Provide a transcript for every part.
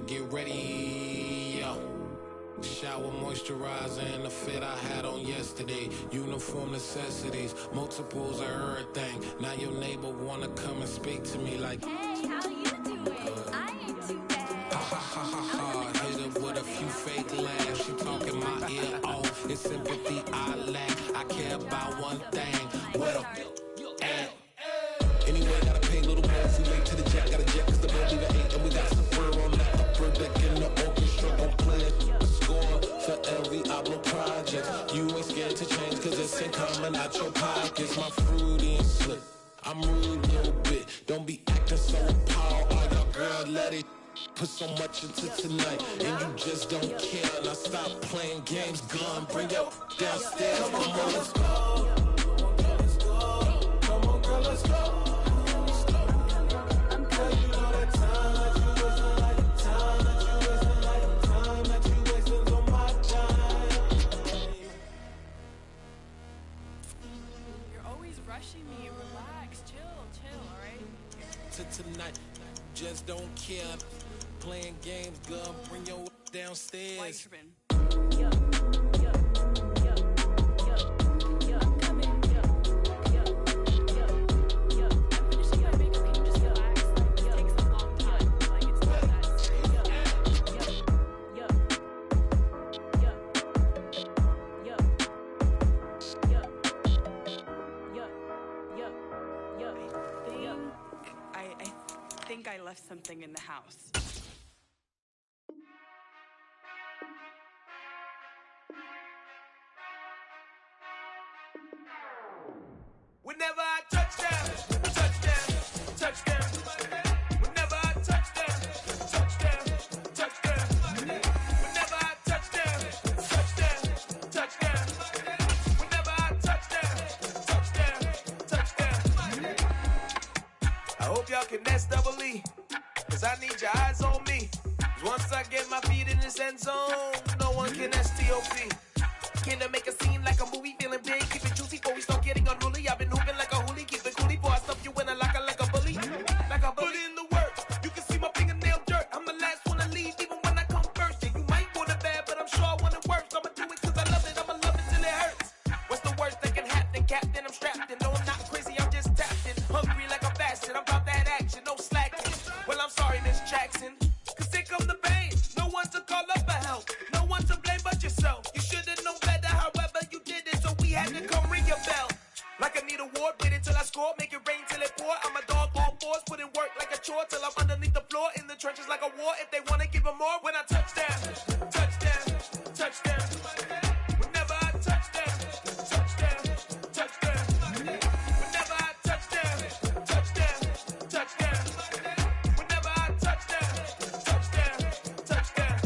get ready, yo. Shower, moisturizer, and the fit I had on yesterday. Uniform necessities, multiples of everything. Now your neighbor wanna come and speak to me like, hey, how you doing? I ain't too bad. Ha ha ha ha ha. Hit her with a few fake laughs. She talking my ear off. It's sympathy I lack. I care about one thing. What up? Anyway, gotta pay a little more if we late to the jack. Got a jet cause the band even ain't. And we got some fur on the upper deck in the orchestra. Don't play a score for every album project. You ain't scared to change cause it's ain't coming out your pockets. My fruity and slick. I'm rude a little bit. Don't be acting so appalled. Oh, your girl, let it put so much into tonight. And you just don't care. Now stop playing games. Gun, bring your downstairs. Come on, let's go. Come on, girl, let's go. Tonight, just don't care. Playing games, girl, bring your downstairs. I left something in the house. Whenever I touch down, touchdown, touchdown. Whenever I touch down, touchdown, touchdown. Whenever I touch down, touchdown, touchdown. Whenever I touch down, touchdown, touchdown. I hope y'all can nest double E, cause I need your eyes on me. Cause once I get my feet in this end zone, no one can STOP. Came to make a scene like a movie, feeling big, keep it juicy before we start getting unruly. I've been hooping like a hoolie, keep it coolie before I stuff you in a locker like a bully. Like a bully. Put in the work, you can see my fingernail dirt. I'm the last one to leave, even when I come first. And you might want it bad, but I'm sure I want it worse. I'ma do it cause I love it, I'ma love it till it hurts. What's the worst that can happen, Captain? I'm strapped in, no I'm not crazy, I'm just tapped in. Hungry like I'm fasting, I'm about that action, no slacking. Well I'm sorry Miss Jackson, cause here come the pain. No one to call up for help, no one to blame but yourself. You should've known better, however you did it, so we had to come ring your bell. Like I need a ward, wait until I score, make it rain till it pour. I'm a dog on force, put in work like a chore till I'm underneath the floor, in the trenches like a war. If they wanna give them more, when I touch down, touchdown, touchdown. Whenever I touch down, touchdown, touchdown. Whenever I touch down, touchdown, touchdown. Whenever I touch down, touchdown, touchdown.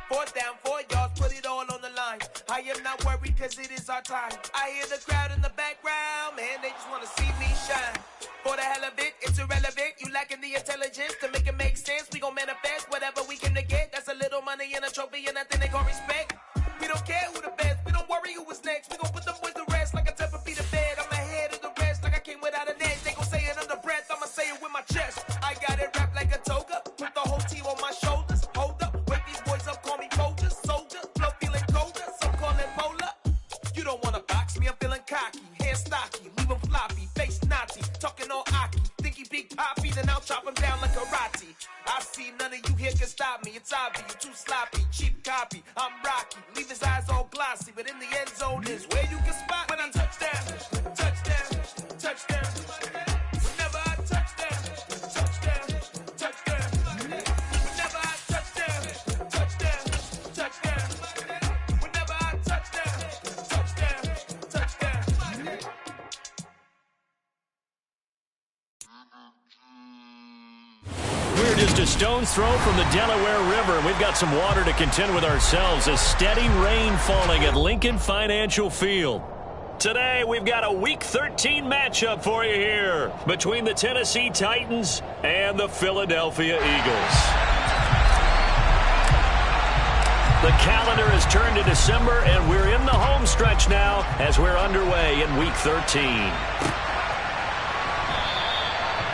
Fourth down, 4 yards, put it all on the line. I am not worried cause it is our time. I hear the crowd in the background, man, they just wanna see me shine. For the hell of it, it's irrelevant. You lacking the intelligence to make it make sense. We gon' manifest whatever we came to get. That's a little money and a trophy and nothing they call respect. We don't care who the best, we don't worry who is next. We gon' put them boys to rest like a Tempur-Pedic bed. I'm ahead of the rest like I came without a net. They gon' say it under breath, I'ma say it with my chest. I got it wrapped like a toga, put the whole team on my shoulders. Hold up, wake these boys up, call me Folger, soldier. Flow feeling colder, some call it polar. You don't wanna box me, I'm feeling cocky. Hair stocky, leave him floppy, face naughty. Talking all aki, think he big poppy, then I'll chop him down like karate. I see none of you here can stop me. It's obvious, you too sloppy, cheap copy. I'm Rocky, leave his eyes all glossy, but in the end zone is where you can spot when I touch down, touchdown, touchdown. Whenever I touch down, touchdown, touchdown. Whenever I touch down, touchdown, touchdown. Whenever I touch down, touchdown, touchdown. We're just a stone's throw from the Delaware River, and we've got some water to contend with ourselves as steady rain falling at Lincoln Financial Field. Today, we've got a Week 13 matchup for you here between the Tennessee Titans and the Philadelphia Eagles. The calendar has turned to December, and we're in the home stretch now as we're underway in Week 13.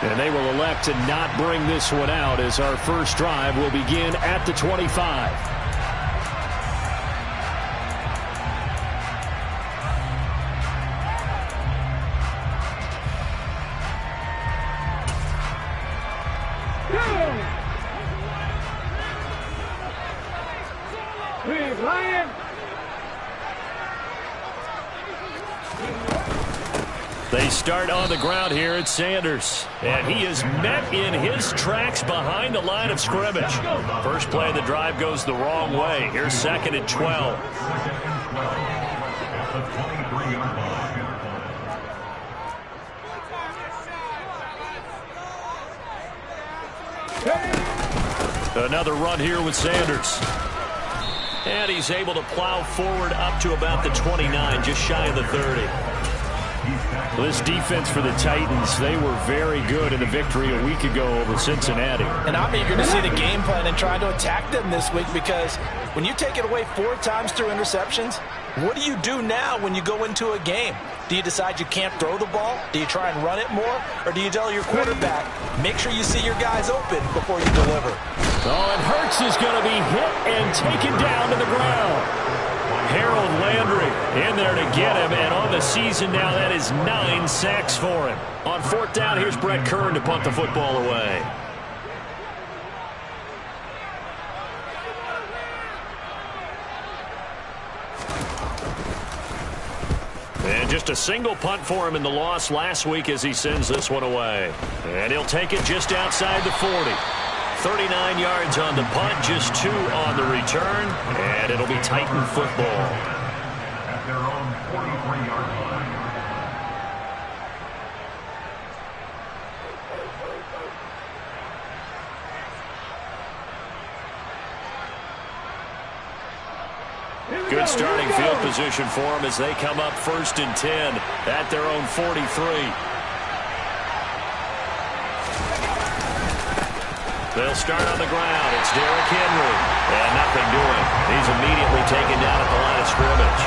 And they will elect to not bring this one out as our first drive will begin at the 25. They start on the ground here at Sanders. And he is met in his tracks behind the line of scrimmage. First play of the drive goes the wrong way. Here's second and 12. Another run here with Sanders. And he's able to plow forward up to about the 29, just shy of the 30. Well, this defense for the Titans, they were very good in the victory a week ago over Cincinnati. And I'm eager to see the game plan and try to attack them this week, because when you take it away 4 times through interceptions, what do you do now when you go into a game? Do you decide you can't throw the ball? Do you try and run it more? Or do you tell your quarterback, make sure you see your guys open before you deliver? Oh, and Hurts is going to be hit and taken down to the ground. Harold Landry in there to get him, and on the season now, that is 9 sacks for him. On 4th down, here's Brett Kern to punt the football away. And just a single punt for him in the loss last week as he sends this one away. And he'll take it just outside the 40. 39 yards on the punt, just 2 on the return, and it'll be Titan football. At their own 43-yard line. Good starting field position for them as they come up 1st and 10 at their own 43. They'll start on the ground. It's Derrick Henry. And nothing doing. He's immediately taken down at the line of scrimmage.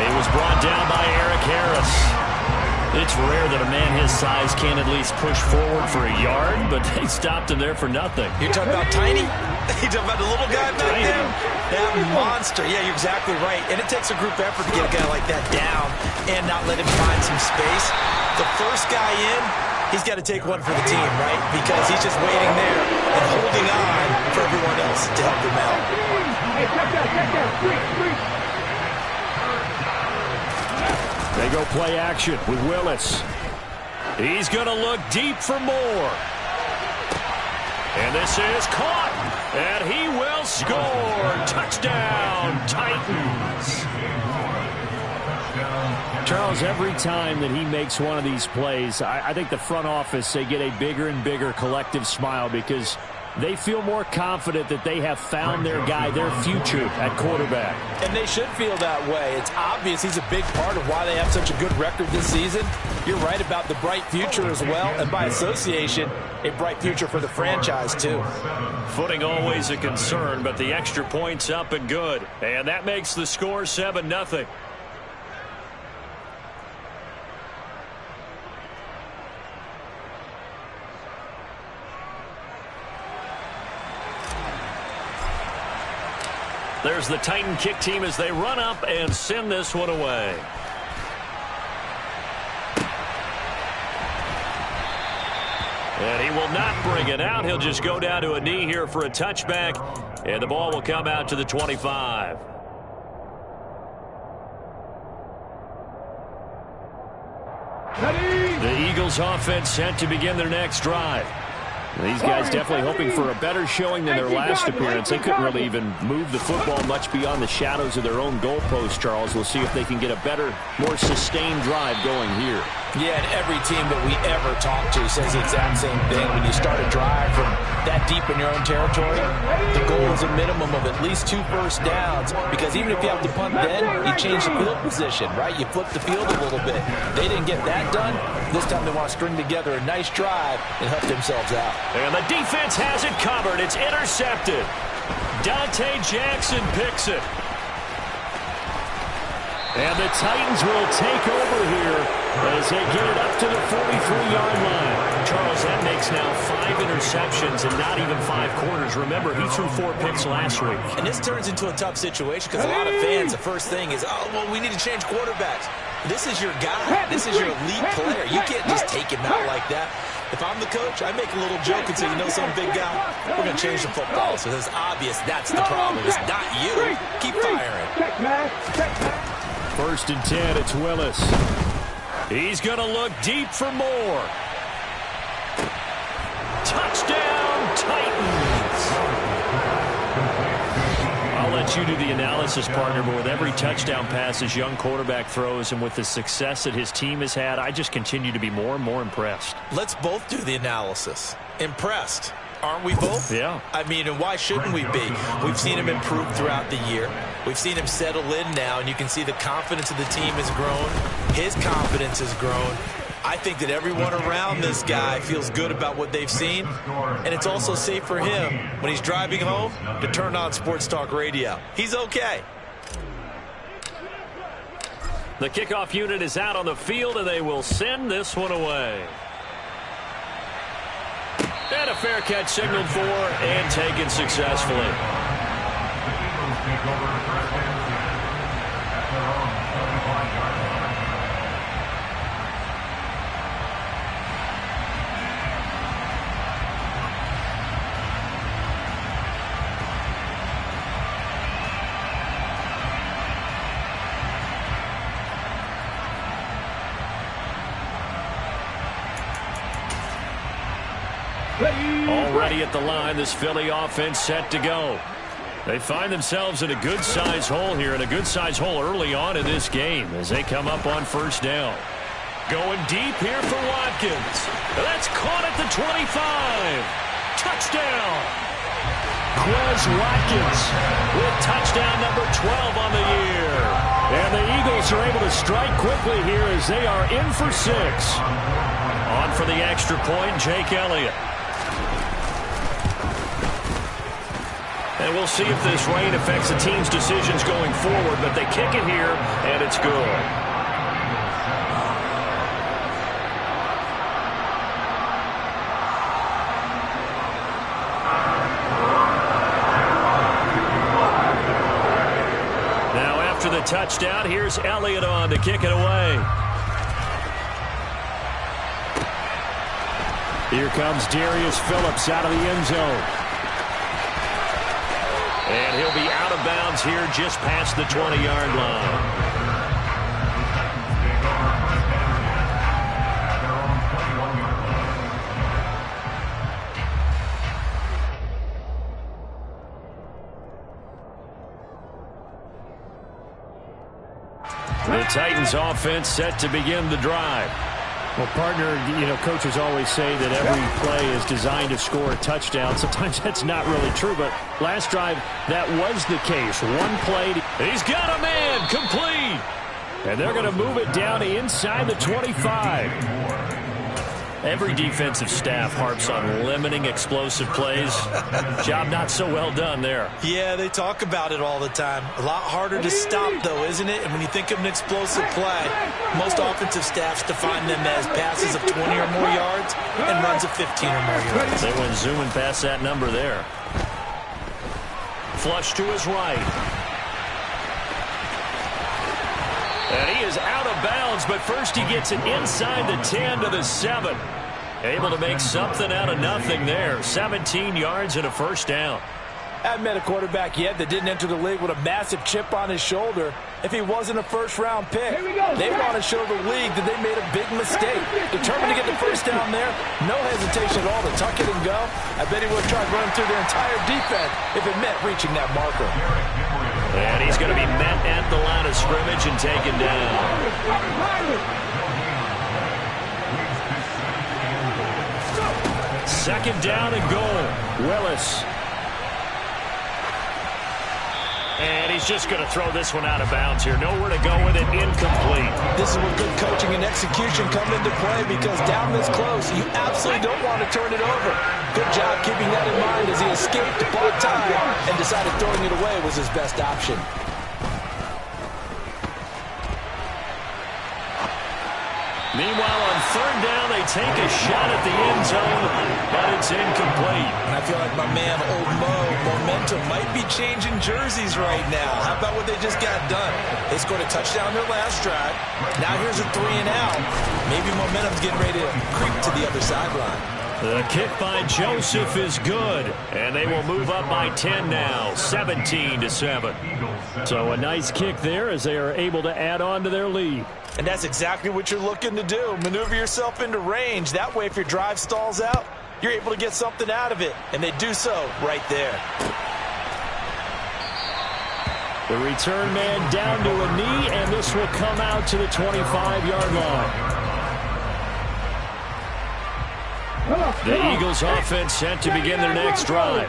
He was brought down by Eric Harris. It's rare that a man his size can at least push forward for a yard, but they stopped him there for nothing. You're talking about tiny? You're talking about the little guy back there? That monster. Yeah, you're exactly right. And it takes a group effort to get a guy like that down and not let him find some space. The first guy in, he's got to take one for the team, right? Because he's just waiting there and holding on for everyone else to help him out. They go play action with Willis. He's going to look deep for more. And this is caught. And he will score. Touchdown, Titans. Charles, every time that he makes one of these plays, I think the front office, they get a bigger and bigger collective smile because they feel more confident that they have found their guy, their future at quarterback. And they should feel that way. It's obvious he's a big part of why they have such a good record this season. You're right about the bright future as well, and by association, a bright future for the franchise too. Footing always a concern, but the extra point's up and good. And that makes the score 7-0. There's the Titan kick team as they run up and send this one away. And he will not bring it out. He'll just go down to a knee here for a touchback. And the ball will come out to the 25. The Eagles offense set to begin their next drive. These guys definitely hoping for a better showing than their last appearance. They couldn't really even move the football much beyond the shadows of their own goalpost, Charles. We'll see if they can get a better, more sustained drive going here. Yeah, and every team that we ever talk to says the exact same thing. When you start a drive from that deep in your own territory, the goal is a minimum of at least 2 first downs, because even if you have to punt then, you change the field position, right? You flip the field a little bit. They didn't get that done. This time they want to string together a nice drive and help themselves out. And the defense has it covered. It's intercepted. Dante Jackson picks it. And the Titans will take over here as they get it up to the 43-yard line. Charles, that makes now 5 interceptions and not even 5 quarters. Remember, he threw 4 picks last week. And this turns into a tough situation because a lot of fans, the first thing is, oh, well, we need to change quarterbacks. This is your guy. This is your elite player. You can't just take him out like that. If I'm the coach, I make a little joke and say, you know, some big guy, we're going to change the football. So it's obvious that's the problem. It's not you. Keep firing. First and 10, it's Willis. He's going to look deep for more. Touchdown, Titans. I'll let you do the analysis, partner, but with every touchdown pass his young quarterback throws and with the success that his team has had, I just continue to be more and more impressed. Let's both do the analysis. Impressed. Aren't we both? Yeah. I mean, and why shouldn't we be? We've seen him improve throughout the year. We've seen him settle in now, and you can see the confidence of the team has grown. His confidence has grown. I think that everyone around this guy feels good about what they've seen, and it's also safe for him when he's driving home to turn on Sports Talk Radio. He's okay. The kickoff unit is out on the field, and they will send this one away. And a fair catch signaled for and taken successfully. Take over first and 10 at their own 75-yard line. Already at the line, this Philly offense set to go. They find themselves in a good-sized hole here, and a good-sized hole early on in this game as they come up on first down. Going deep here for Watkins. That's caught at the 25. Touchdown. Quez Watkins with touchdown number 12 on the year. And the Eagles are able to strike quickly here as they are in for 6. On for the extra point, Jake Elliott. And we'll see if this rain affects the team's decisions going forward, but they kick it here, and it's good. Now after the touchdown, here's Elliott on to kick it away. Here comes Darius Phillips out of the end zone. And he'll be out of bounds here just past the 20-yard line. The Titans offense set to begin the drive. Well, partner, you know, coaches always say that every play is designed to score a touchdown. Sometimes that's not really true, but last drive, that was the case. One play. He's got a man, complete. And they're going to move it down inside the 25. Every defensive staff harps on limiting explosive plays. Job not so well done there. Yeah, they talk about it all the time. A lot harder to stop, though, isn't it? And when you think of an explosive play, most offensive staffs define them as passes of 20 or more yards and runs of 15 or more yards. They went zooming past that number there. Flush to his right. And he is out of bounds, but first he gets it inside the 10 to the 7. Able to make something out of nothing there. 17 yards and a first down. I haven't met a quarterback yet that didn't enter the league with a massive chip on his shoulder if he wasn't a first-round pick. They want to show the league that they made a big mistake. Determined to get the first down there, no hesitation at all to tuck it and go. I bet he would have tried running through their entire defense if it meant reaching that marker. And he's going to be met at the line of scrimmage and taken down. Second down and goal. Willis. And he's just going to throw this one out of bounds here. Nowhere to go with it. Incomplete. This is where good coaching and execution come into play because down this close, you absolutely don't want to turn it over. Good job keeping that in mind as he escaped to bought time and decided throwing it away was his best option. Meanwhile, on third down, they take a shot at the end zone, but it's incomplete. And I feel like my man, Old Mo, momentum might be changing jerseys right now. How about what they just got done? They scored a touchdown their last drive. Now here's a 3 and out. Maybe momentum's getting ready to creep to the other sideline. The kick by Joseph is good, and they will move up by 10 now, 17-7. So a nice kick there as they are able to add on to their lead. And that's exactly what you're looking to do. Maneuver yourself into range. That way, if your drive stalls out, you're able to get something out of it. And they do so right there. The return man down to a knee, and this will come out to the 25-yard line. The Eagles offense set to begin their next drive.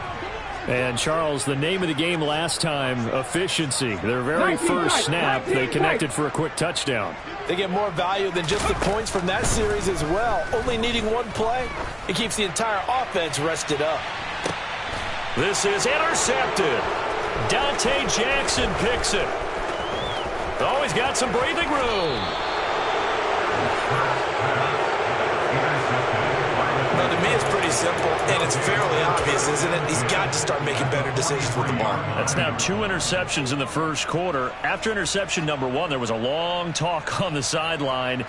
And, Charles, the name of the game last time, efficiency. Their very first snap, they connected for a quick touchdown. They get more value than just the points from that series as well. Only needing one play, it keeps the entire offense rested up. This is intercepted. Dante Jackson picks it. Oh, he's got some breathing room. Now, to me, it's pretty simple, and it's fairly obvious, isn't it? He's got to start making better decisions with the ball. That's now 2 interceptions in the first quarter. After interception number 1, there was a long talk on the sideline,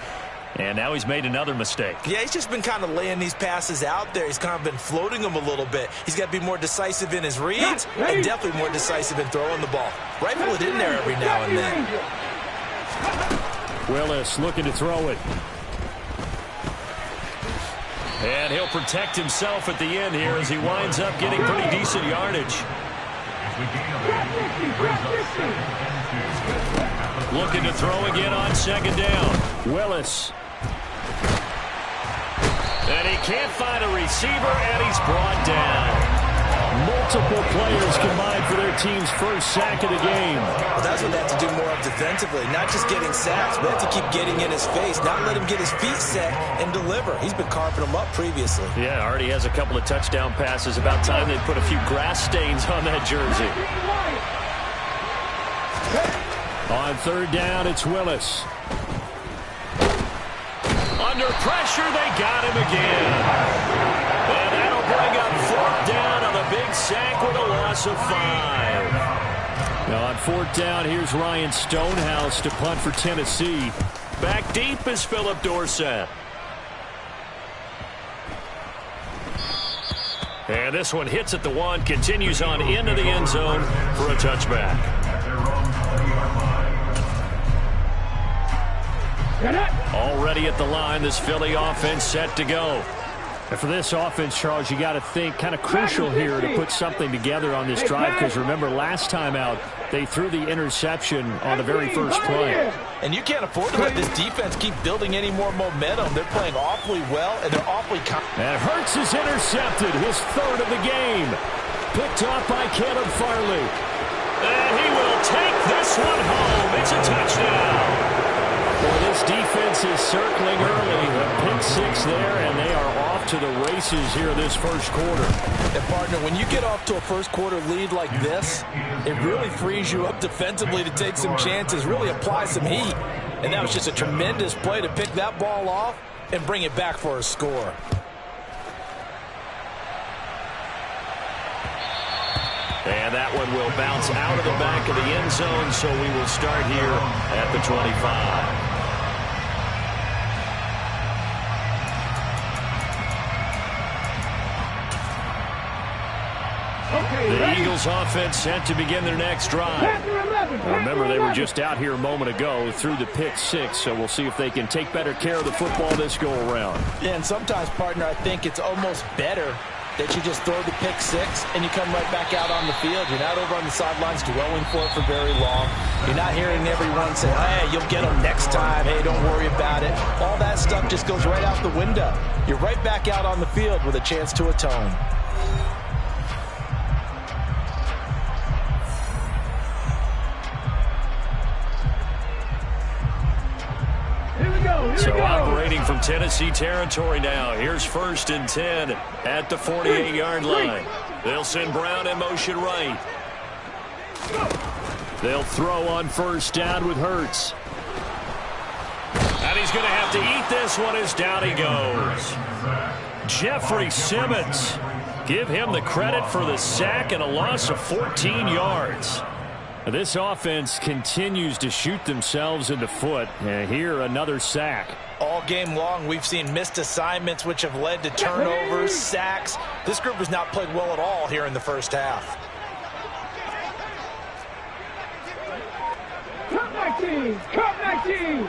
and now he's made another mistake. Yeah, he's just been kind of laying these passes out there. He's kind of been floating them a little bit. He's got to be more decisive in his reads and definitely more decisive in throwing the ball. Rifle it in there every now and then. Willis looking to throw it. And he'll protect himself at the end here as he winds up getting pretty decent yardage. Looking to throw again on second down. Willis. And he can't find a receiver, and he's brought down. Multiple players combined for their team's first sack of the game. Well, that's what they have to do more of defensively, not just getting sacks, but have to keep getting in his face, not let him get his feet set and deliver. He's been carving them up previously. Yeah, already has a couple of touchdown passes. About time they put a few grass stains on that jersey. On third down, it's Willis. Under pressure, they got him again. And that'll bring up fourth down on the big sack with a loss of 5. Now on fourth down, here's Ryan Stonehouse to punt for Tennessee. Back deep is Philip Dorsett. And this one hits at the 1, continues on into the end zone for a touchback. Already at the line, this Philly offense set to go. And for this offense, Charles, you got to think kind of crucial here to put something together on this drive, because remember last time out they threw the interception on the very first play. And you can't afford to let this defense keep building any more momentum. They're playing awfully well, and they're awfully and Hurts is intercepted, his third of the game. Picked off by Caleb Farley. And he will take this one home. It's a touchdown. Well, this defense is circling early. A pick 6 there, and they are off to the races here this first quarter. And, partner, when you get off to a first quarter lead like this, it really frees you up defensively to take some chances, really apply some heat. And that was just a tremendous play to pick that ball off and bring it back for a score. And that one will bounce out of the back of the end zone, so we will start here at the 25. The Eagles offense set to begin their next drive. Remember, they were just out here a moment ago through the pick 6, so we'll see if they can take better care of the football this go-around. Yeah, and sometimes, partner, I think it's almost better that you just throw the pick 6 and you come right back out on the field. You're not over on the sidelines dwelling for it for very long. You're not hearing everyone say, hey, you'll get them next time. Hey, don't worry about it. All that stuff just goes right out the window. You're right back out on the field with a chance to atone. So operating from Tennessee territory now. Here's 1st and 10 at the 48-yard line. They'll send Brown in motion right. They'll throw on first down with Hurts. And he's he's going to have to eat this one as down he goes. Jeffrey Simmons. Give him the credit for the sack and a loss of 14 yards. This offense continues to shoot themselves in the foot. And here, another sack. All game long, we've seen missed assignments, which have led to turnovers, sacks. This group has not played well at all here in the first half. Cut 19! Cut 19!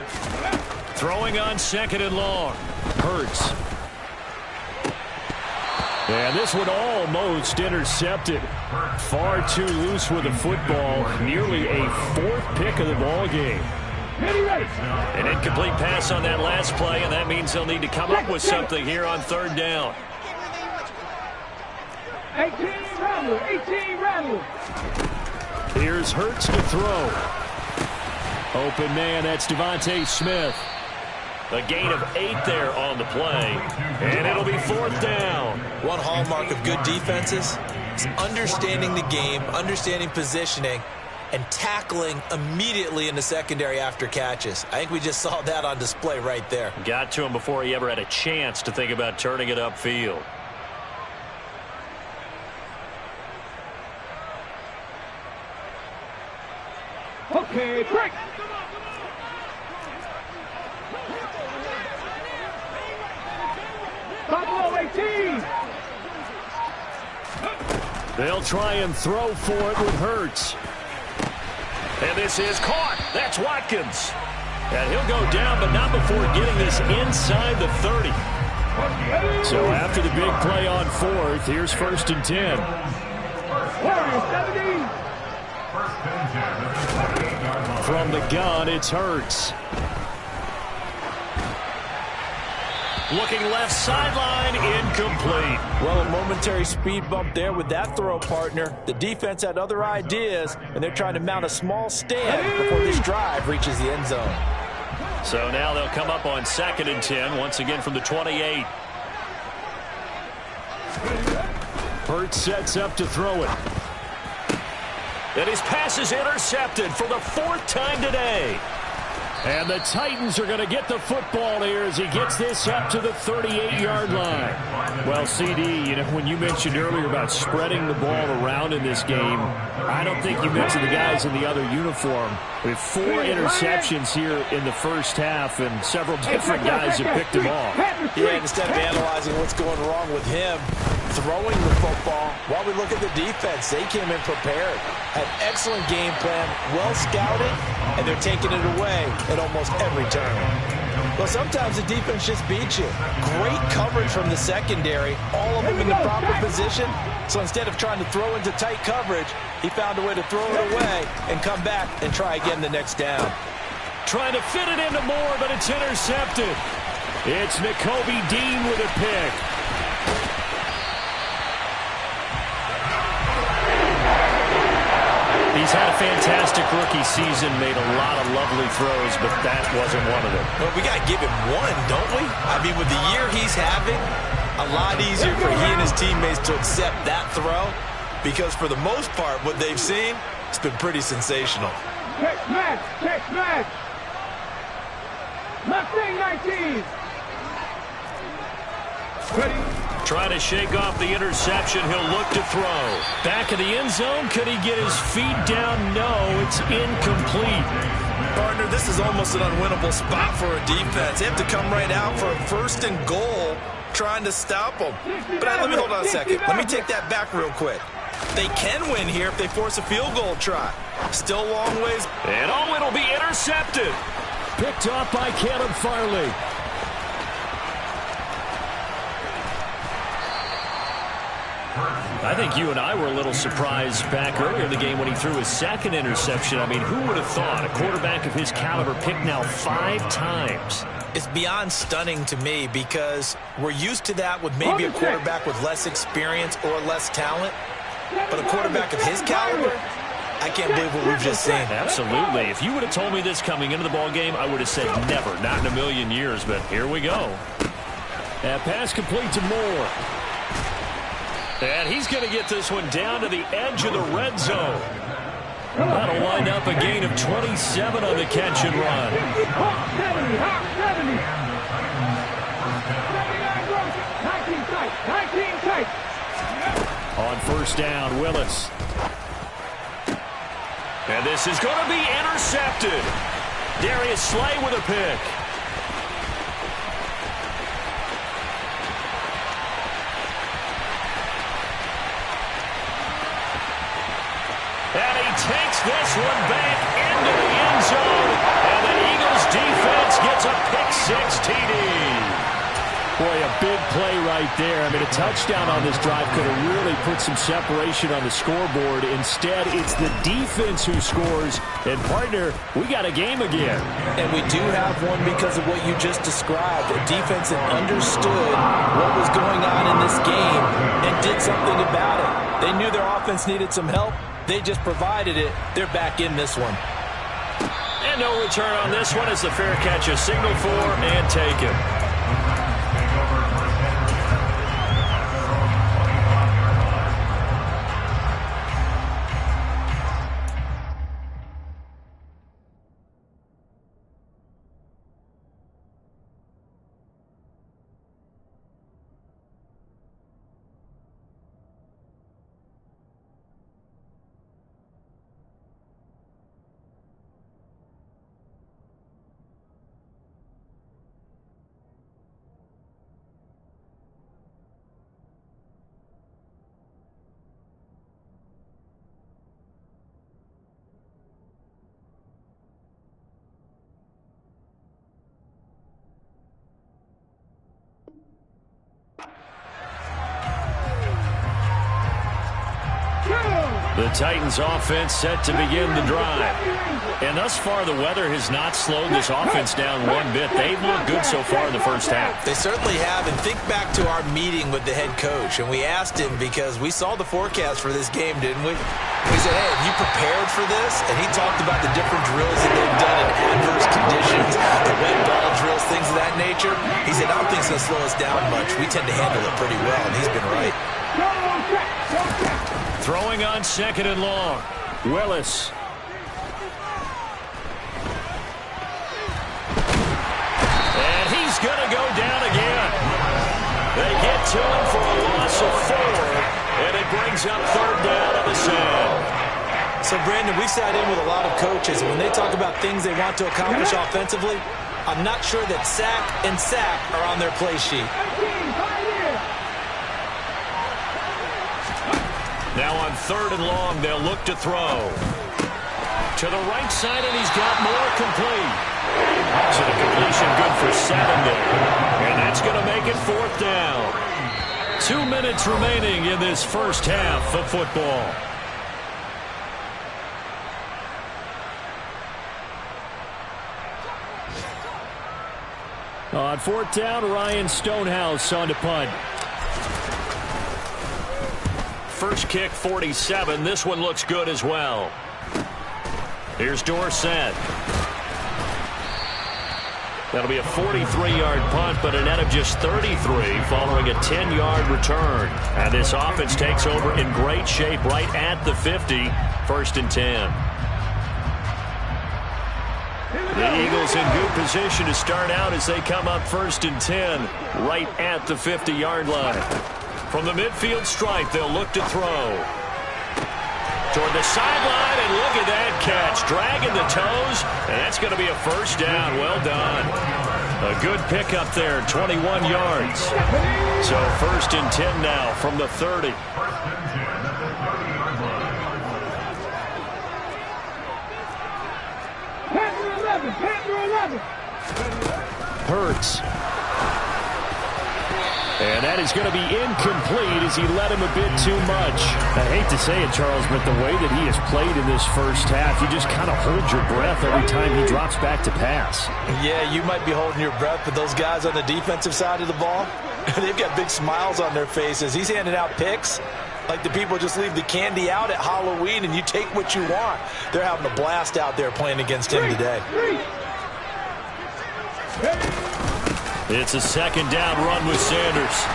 Throwing on 2nd and long. Hurts. And this one almost intercepted. Far too loose with the football. Nearly a 4th pick of the ball game. An incomplete pass on that last play, and that means they'll need to come up with something here on 3rd down. 18 rattle, 18 rattle. Here's Hurts to throw. Open man, that's Devontae Smith. A gain of 8 there on the play, and it'll be 4th down. One hallmark of good defenses is understanding the game, understanding positioning, and tackling immediately in the secondary after catches. I think we just saw that on display right there. Got to him before he ever had a chance to think about turning it upfield. Okay, break. Buffalo 18. They'll try and throw for it with Hurts. And this is caught. That's Watkins. And he'll go down, but not before getting this inside the 30. So after the big play on 4th, here's 1st and 10. From the gun, it's Hurts. Looking left sideline, incomplete. Well, a momentary speed bump there with that throw, partner. The defense had other ideas, and they're trying to mount a small stand before this drive reaches the end zone. So now they'll come up on 2nd and 10, once again from the 28. Hurts sets up to throw it. And his pass is intercepted for the 4th time today. And the Titans are going to get the football here as he gets this up to the 38-yard line. Well, CD, you know, when you mentioned earlier about spreading the ball around in this game, I don't think you mentioned the guys in the other uniform. With 4 interceptions here in the first half, and several different guys have picked him off. Yeah, instead of analyzing what's going wrong with him, throwing the football, while we look at the defense, they came in prepared. Had excellent game plan, well scouted, and they're taking it away at almost every turn. Well, sometimes the defense just beats you. Great coverage from the secondary, all of them in the proper position. So instead of trying to throw into tight coverage, he found a way to throw it away and come back and try again the next down. Trying to fit it into Moore, but it's intercepted. It's Nakobe Dean with a pick. He's had a fantastic rookie season, made a lot of lovely throws, but that wasn't one of them. Well, we got to give him one, don't we? I mean, with the year he's having, a lot easier for he and his teammates to accept that throw, because for the most part, what they've seen, it's been pretty sensational. Check match, check match. Left wing 19. Ready. Trying to shake off the interception. He'll look to throw. Back of the end zone. Could he get his feet down? No, it's incomplete. Partner, this is almost an unwinnable spot for a defense. They have to come right out for a 1st and goal trying to stop them. But let me hold on a second. Let me take that back real quick. They can win here if they force a field goal try. Still a long ways. And it'll be intercepted. Picked off by Caleb Farley. I think you and I were a little surprised back earlier in the game when he threw his 2nd interception. I mean, who would have thought a quarterback of his caliber picked now 5 times? It's beyond stunning to me because we're used to that with maybe a quarterback with less experience or less talent. But a quarterback of his caliber, I can't believe what we've just seen. Absolutely. If you would have told me this coming into the ball game, I would have said never, not in a million years. But here we go. That pass complete to Moore. And he's going to get this one down to the edge of the red zone. That'll wind up a gain of 27 on the catch and run. On first down, Willis. And this is going to be intercepted. Darius Slay with a pick. And he takes this one back into the end zone. And the Eagles defense gets a pick-6 TD. Boy, a big play right there. I mean, a touchdown on this drive could have really put some separation on the scoreboard. Instead, it's the defense who scores. And, partner, we got a game again. And we do have one because of what you just described. A defense that understood what was going on in this game and did something about it. They knew their offense needed some help. They just provided it. They're back in this one. And no return on this one as the fair catch is signaled for and taken. The Titans offense set to begin the drive. And thus far, the weather has not slowed this offense down one bit. They've looked good so far in the first half. They certainly have. And think back to our meeting with the head coach. And we asked him because we saw the forecast for this game, didn't we? We said, hey, have you prepared for this? And he talked about the different drills that they've done in adverse conditions, the wet ball drills, things of that nature. He said, I don't think it's going to slow us down much. We tend to handle it pretty well, and he's been right. Throwing on second and long. Willis. And he's going to go down again. They get to him for a loss of 4, and it brings up third down on the side. So, Brandon, we sat in with a lot of coaches, and when they talk about things they want to accomplish offensively, I'm not sure that sack and sack are on their play sheet. Now on third and long, they'll look to throw. To the right side, and he's got more complete. So the completion good for 7 there. And that's going to make it fourth down. 2 minutes remaining in this first half of football. On fourth down, Ryan Stonehouse on to punt. First kick, 47. This one looks good as well. Here's Dorsett. That'll be a 43-yard punt, but a net of just 33 following a 10-yard return. And this offense takes over in great shape right at the 50, first and 10. The Eagles in good position to start out as they come up first and 10 right at the 50-yard line. From the midfield stripe, they'll look to throw. Toward the sideline, and look at that catch. Dragging the toes, and that's going to be a first down. Well done. A good pickup there, 21 yards. So first and 10 now from the 30. Hurts. And that is going to be incomplete as he led him a bit too much. I hate to say it, Charles, but the way that he has played in this first half, you just kind of hold your breath every time he drops back to pass. Yeah, you might be holding your breath, but those guys on the defensive side of the ball, they've got big smiles on their faces. He's handing out picks like the people just leave the candy out at Halloween and you take what you want. They're having a blast out there playing against him today. It's a second down run with Sanders.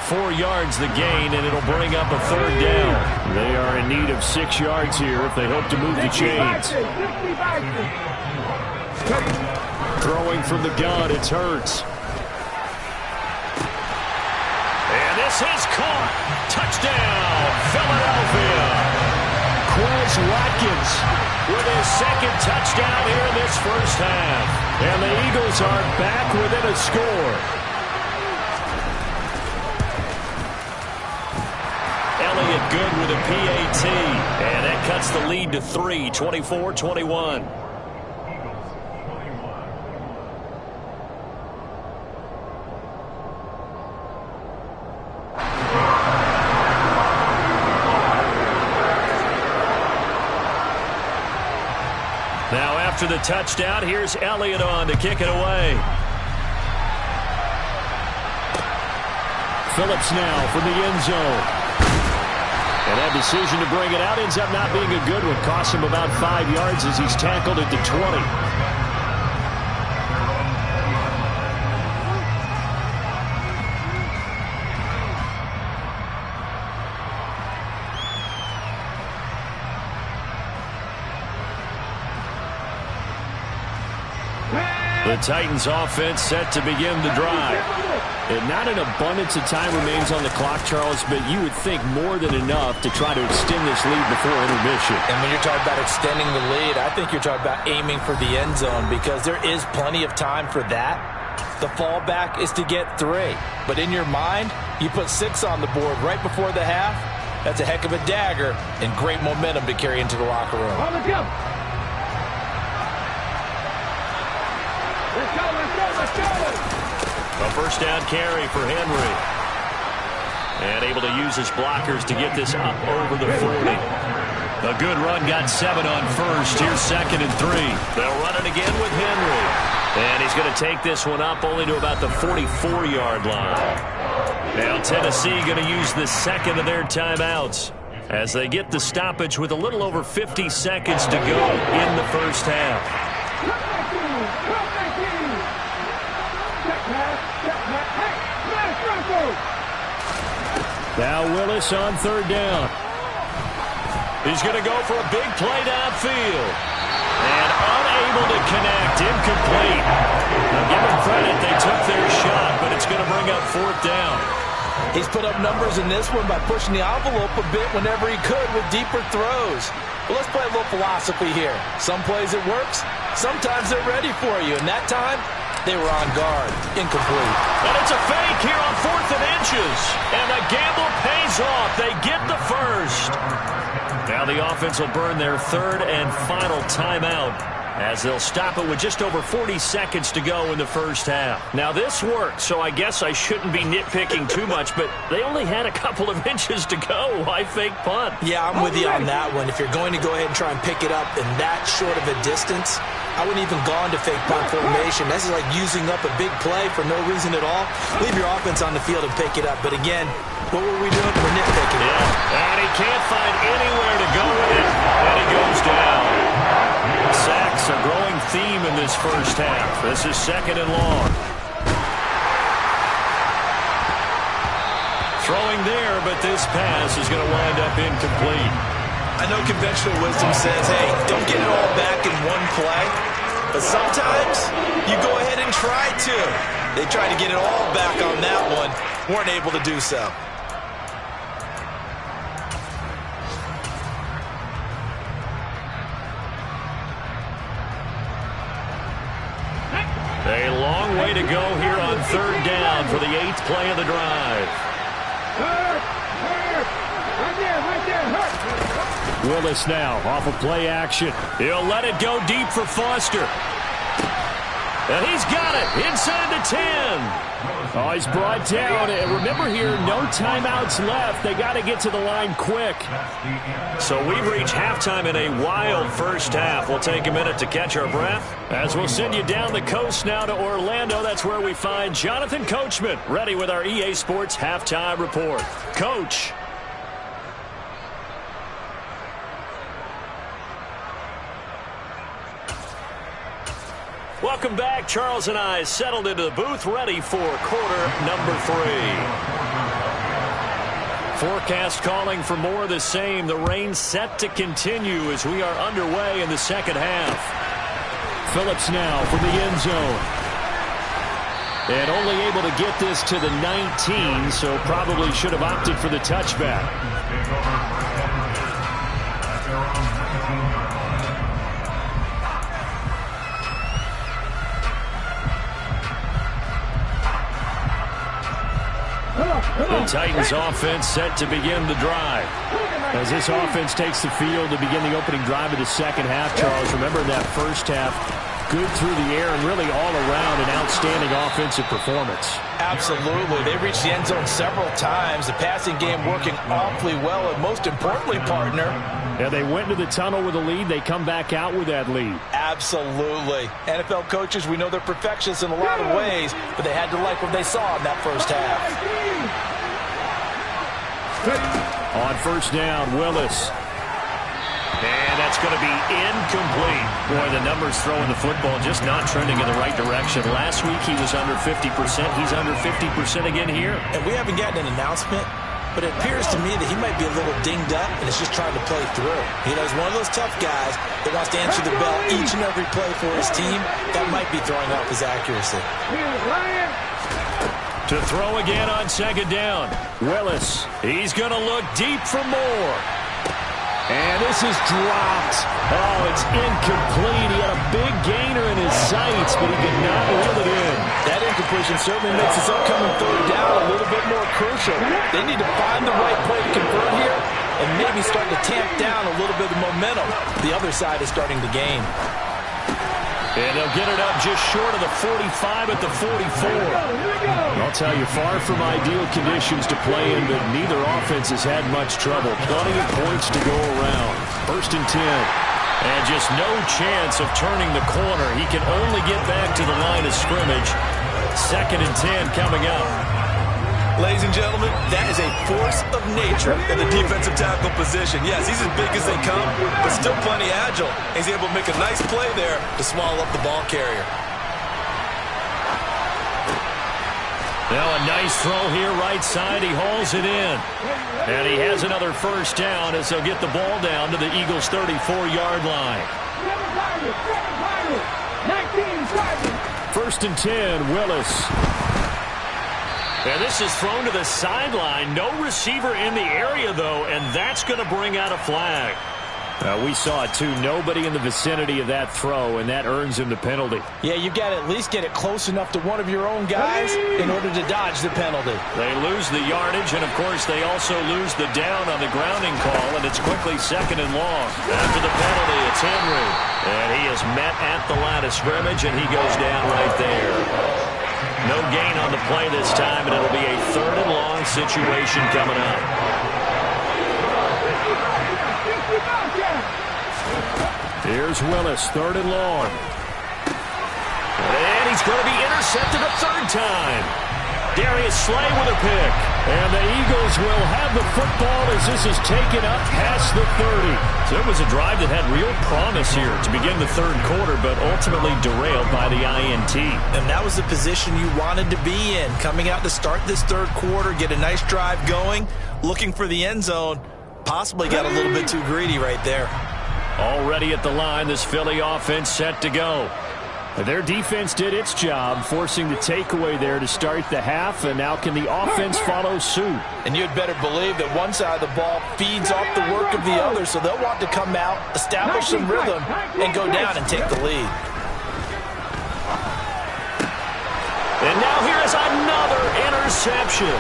4 yards the gain, and it'll bring up a third down. They are in need of 6 yards here if they hope to move the chains. Throwing from the gun, it's Hurts. And this is caught. Touchdown, Philadelphia. Quez Watkins With his second touchdown here in this first half. And the Eagles are back within a score. Elliott good with a PAT. And that cuts the lead to 3, 24-21. Now after the touchdown, here's Elliott on to kick it away. Phillips now from the end zone. And that decision to bring it out ends up not being a good one. Costs him about 5 yards as he's tackled at the 20. The Titans offense set to begin the drive. And not an abundance of time remains on the clock, Charles, but you would think more than enough to try to extend this lead before intermission. And when you're talking about extending the lead, I think you're talking about aiming for the end zone because there is plenty of time for that. The fallback is to get 3. But in your mind, you put 6 on the board right before the half. That's a heck of a dagger and great momentum to carry into the locker room. Let's go. A first down carry for Henry. And able to use his blockers to get this up over the 40. A good run, got 7 on first. Here's 2nd and 3. They'll run it again with Henry. And he's going to take this one up only to about the 44-yard line. Now Tennessee going to use the second of their timeouts as they get the stoppage with a little over 50 seconds to go in the first half. Now Willis on 3rd down. He's going to go for a big play downfield. And unable to connect. Incomplete. Now give them credit. They took their shot, but it's going to bring up 4th down. He's put up numbers in this one by pushing the envelope a bit whenever he could with deeper throws. But let's play a little philosophy here. Some plays it works. Sometimes they're ready for you. And that time, they were on guard. Incomplete. And it's a fake here on 4th and inches. And the gamble pays off. They get the first. Now the offense will burn their 3rd and final timeout as they'll stop it with just over 40 seconds to go in the first half. Now this worked, so I guess I shouldn't be nitpicking too much, but they only had a couple of inches to go. Why fake punt? Yeah, I'm with you on that one. If you're going to go ahead and try and pick it up in that short of a distance, I wouldn't even gone to fake punt formation. This is like using up a big play for no reason at all. Leave your offense on the field and pick it up. But again, what were we doing? We're nitpicking. Yeah, and he can't find anywhere to go with it, and he goes down. Sacks a growing theme in this first half. This is 2nd and long. Throwing there, but this pass is going to wind up incomplete. I know conventional wisdom says, hey, don't get it all back in one play. But sometimes you go ahead and try to. They tried to get it all back on that one. Weren't able to do so. A long way to go here on 3rd down for the 8th play of the drive. Willis now off of play action. He'll let it go deep for Foster. And he's got it inside the 10. Oh, he's brought down. And remember here, no timeouts left. They got to get to the line quick. So we've reached halftime in a wild first half. We'll take a minute to catch our breath as we'll send you down the coast now to Orlando. That's where we find Jonathan Coachman, ready with our EA Sports halftime report. Coach. Welcome back. Charles and I settled into the booth, ready for quarter number 3. Forecast calling for more of the same. The rain set to continue as we are underway in the second half. Phillips now from the end zone. And only able to get this to the 19, so probably should have opted for the touchback. The Titans offense set to begin the drive. As this offense takes the field to begin the opening drive of the second half, Charles, remember in that first half, good through the air and really all around an outstanding offensive performance. Absolutely. They reached the end zone several times. The passing game working awfully well, and most importantly, partner. Yeah, they went to the tunnel with a lead. They come back out with that lead. Absolutely. NFL coaches, we know they're perfectionists in a lot of ways, but they had to like what they saw in that first half. On first down, Willis. And that's going to be incomplete. Boy, the numbers throwing the football just not trending in the right direction. Last week he was under 50%. He's under 50% again here. And we haven't gotten an announcement, but it appears to me that he might be a little dinged up and is just trying to play through. You know, he's one of those tough guys that wants to answer the bell each and every play for his team. That might be throwing off his accuracy. To throw again on second down. Willis. He's going to look deep for more. And this is dropped. Oh, it's incomplete. He had a big gainer in his sights, but he could not reel it in. That incompletion certainly makes this upcoming third down a little bit more crucial. They need to find the right play to convert here and maybe start to tamp down a little bit of momentum. The other side is starting to gain. And they'll get it up just short of the 45 at the 44. I'll tell you, far from ideal conditions to play in, but neither offense has had much trouble. Plenty of points to go around. First and 10. And just no chance of turning the corner. He can only get back to the line of scrimmage. Second and 10 coming up. Ladies and gentlemen, that is a force of nature in the defensive tackle position. Yes, he's as big as they come, but still plenty agile. He's able to make a nice play there to swallow up the ball carrier. Now a nice throw here right side. He hauls it in. And he has another first down as they'll get the ball down to the Eagles' 34-yard line. First and 10, Willis. And this is thrown to the sideline. No receiver in the area, though, and that's going to bring out a flag. We saw it, too. Nobody in the vicinity of that throw, and that earns him the penalty. Yeah, you've got to at least get it close enough to one of your own guys in order to dodge the penalty. They lose the yardage, and, of course, they also lose the down on the grounding call, and it's quickly second and long. After the penalty, it's Henry. And he is met at the line of scrimmage, and he goes down right there. No gain on the play this time, and it'll be a third and long situation coming up. Here's Willis, third and long. And he's going to be intercepted a third time. Darius Slay with a pick. And the Eagles will have the football as this is taken up past the 30. So it was a drive that had real promise here to begin the third quarter, but ultimately derailed by the INT. And that was the position you wanted to be in. Coming out to start this third quarter, get a nice drive going, looking for the end zone. Possibly got a little bit too greedy right there. Already at the line, this Philly offense set to go. Their defense did its job, forcing the takeaway there to start the half, and now can the offense follow suit? And you'd better believe that one side of the ball feeds off the work of the other, so they'll want to come out, establish some rhythm, and go down and take the lead. And now here is another interception.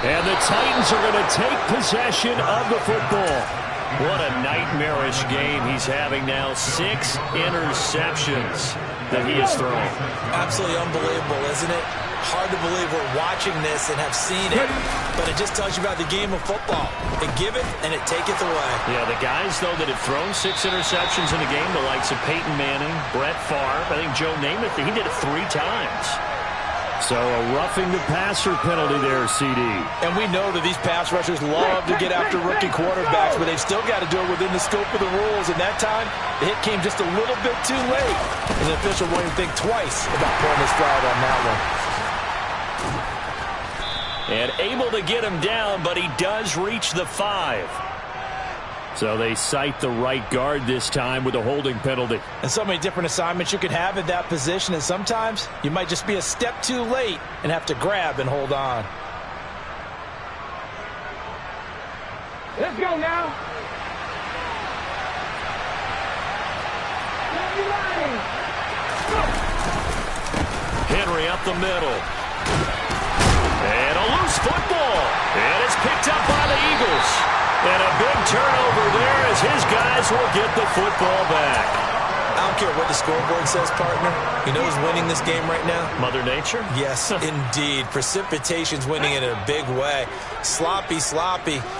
And the Titans are going to take possession of the football. What a nightmarish game he's having now. 6 interceptions that he has thrown. Absolutely unbelievable, isn't it? Hard to believe we're watching this and have seen it, but it just tells you about the game of football. It giveth and it taketh away. Yeah, the guys, though, that have thrown 6 interceptions in a game, the likes of Peyton Manning, Brett Favre, I think Joe Namath, he did it 3 times. So a roughing the passer penalty there, CD. And we know that these pass rushers love to get after rookie quarterbacks, but they've still got to do it within the scope of the rules. And that time, the hit came just a little bit too late. And the official won't even think twice about pulling his flag on that one. And able to get him down, but he does reach the 5. So they cite the right guard this time with a holding penalty. And so many different assignments you can have at that position, and sometimes you might just be a step too late and have to grab and hold on. Let's go now. Henry up the middle. And a loose football. And it's picked up by the Eagles. And a big turnover there as his guys will get the football back. I don't care what the scoreboard says, partner. You know who's winning this game right now? Mother Nature? Yes, indeed. Precipitation's winning it in a big way. Sloppy.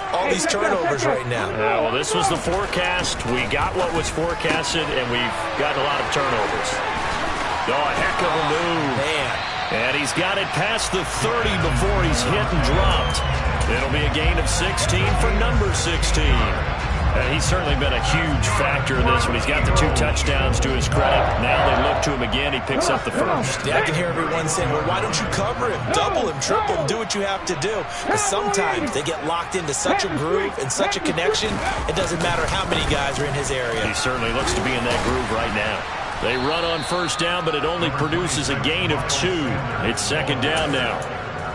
All these turnovers right now. Yeah, well, this was the forecast. We got what was forecasted, and we've got a lot of turnovers. Oh, a heck of a move. Man. And he's got it past the 30 before he's hit and dropped. It'll be a gain of 16 for number 16. He's certainly been a huge factor in this one. He's got the 2 touchdowns to his credit. Now they look to him again. He picks up the first. Yeah, I can hear everyone saying, well, why don't you cover him, double him, triple him, do what you have to do. But sometimes they get locked into such a groove and such a connection, it doesn't matter how many guys are in his area. He certainly looks to be in that groove right now. They run on first down, but it only produces a gain of 2. It's second down now.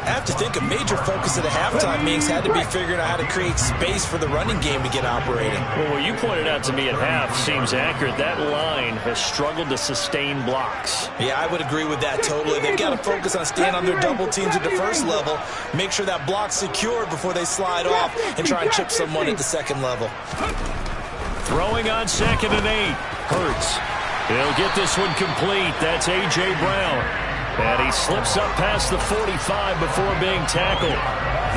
I have to think a major focus of the halftime meetings had to be figuring out how to create space for the running game to get operating. Well, what you pointed out to me at half seems accurate. That line has struggled to sustain blocks. Yeah, I would agree with that totally. They've got to focus on staying on their double teams at the first level, make sure that block's secured before they slide off and try and chip someone at the second level. Throwing on 2nd and 8. Hurts. He'll get this one complete. That's A.J. Brown. And he slips up past the 45 before being tackled.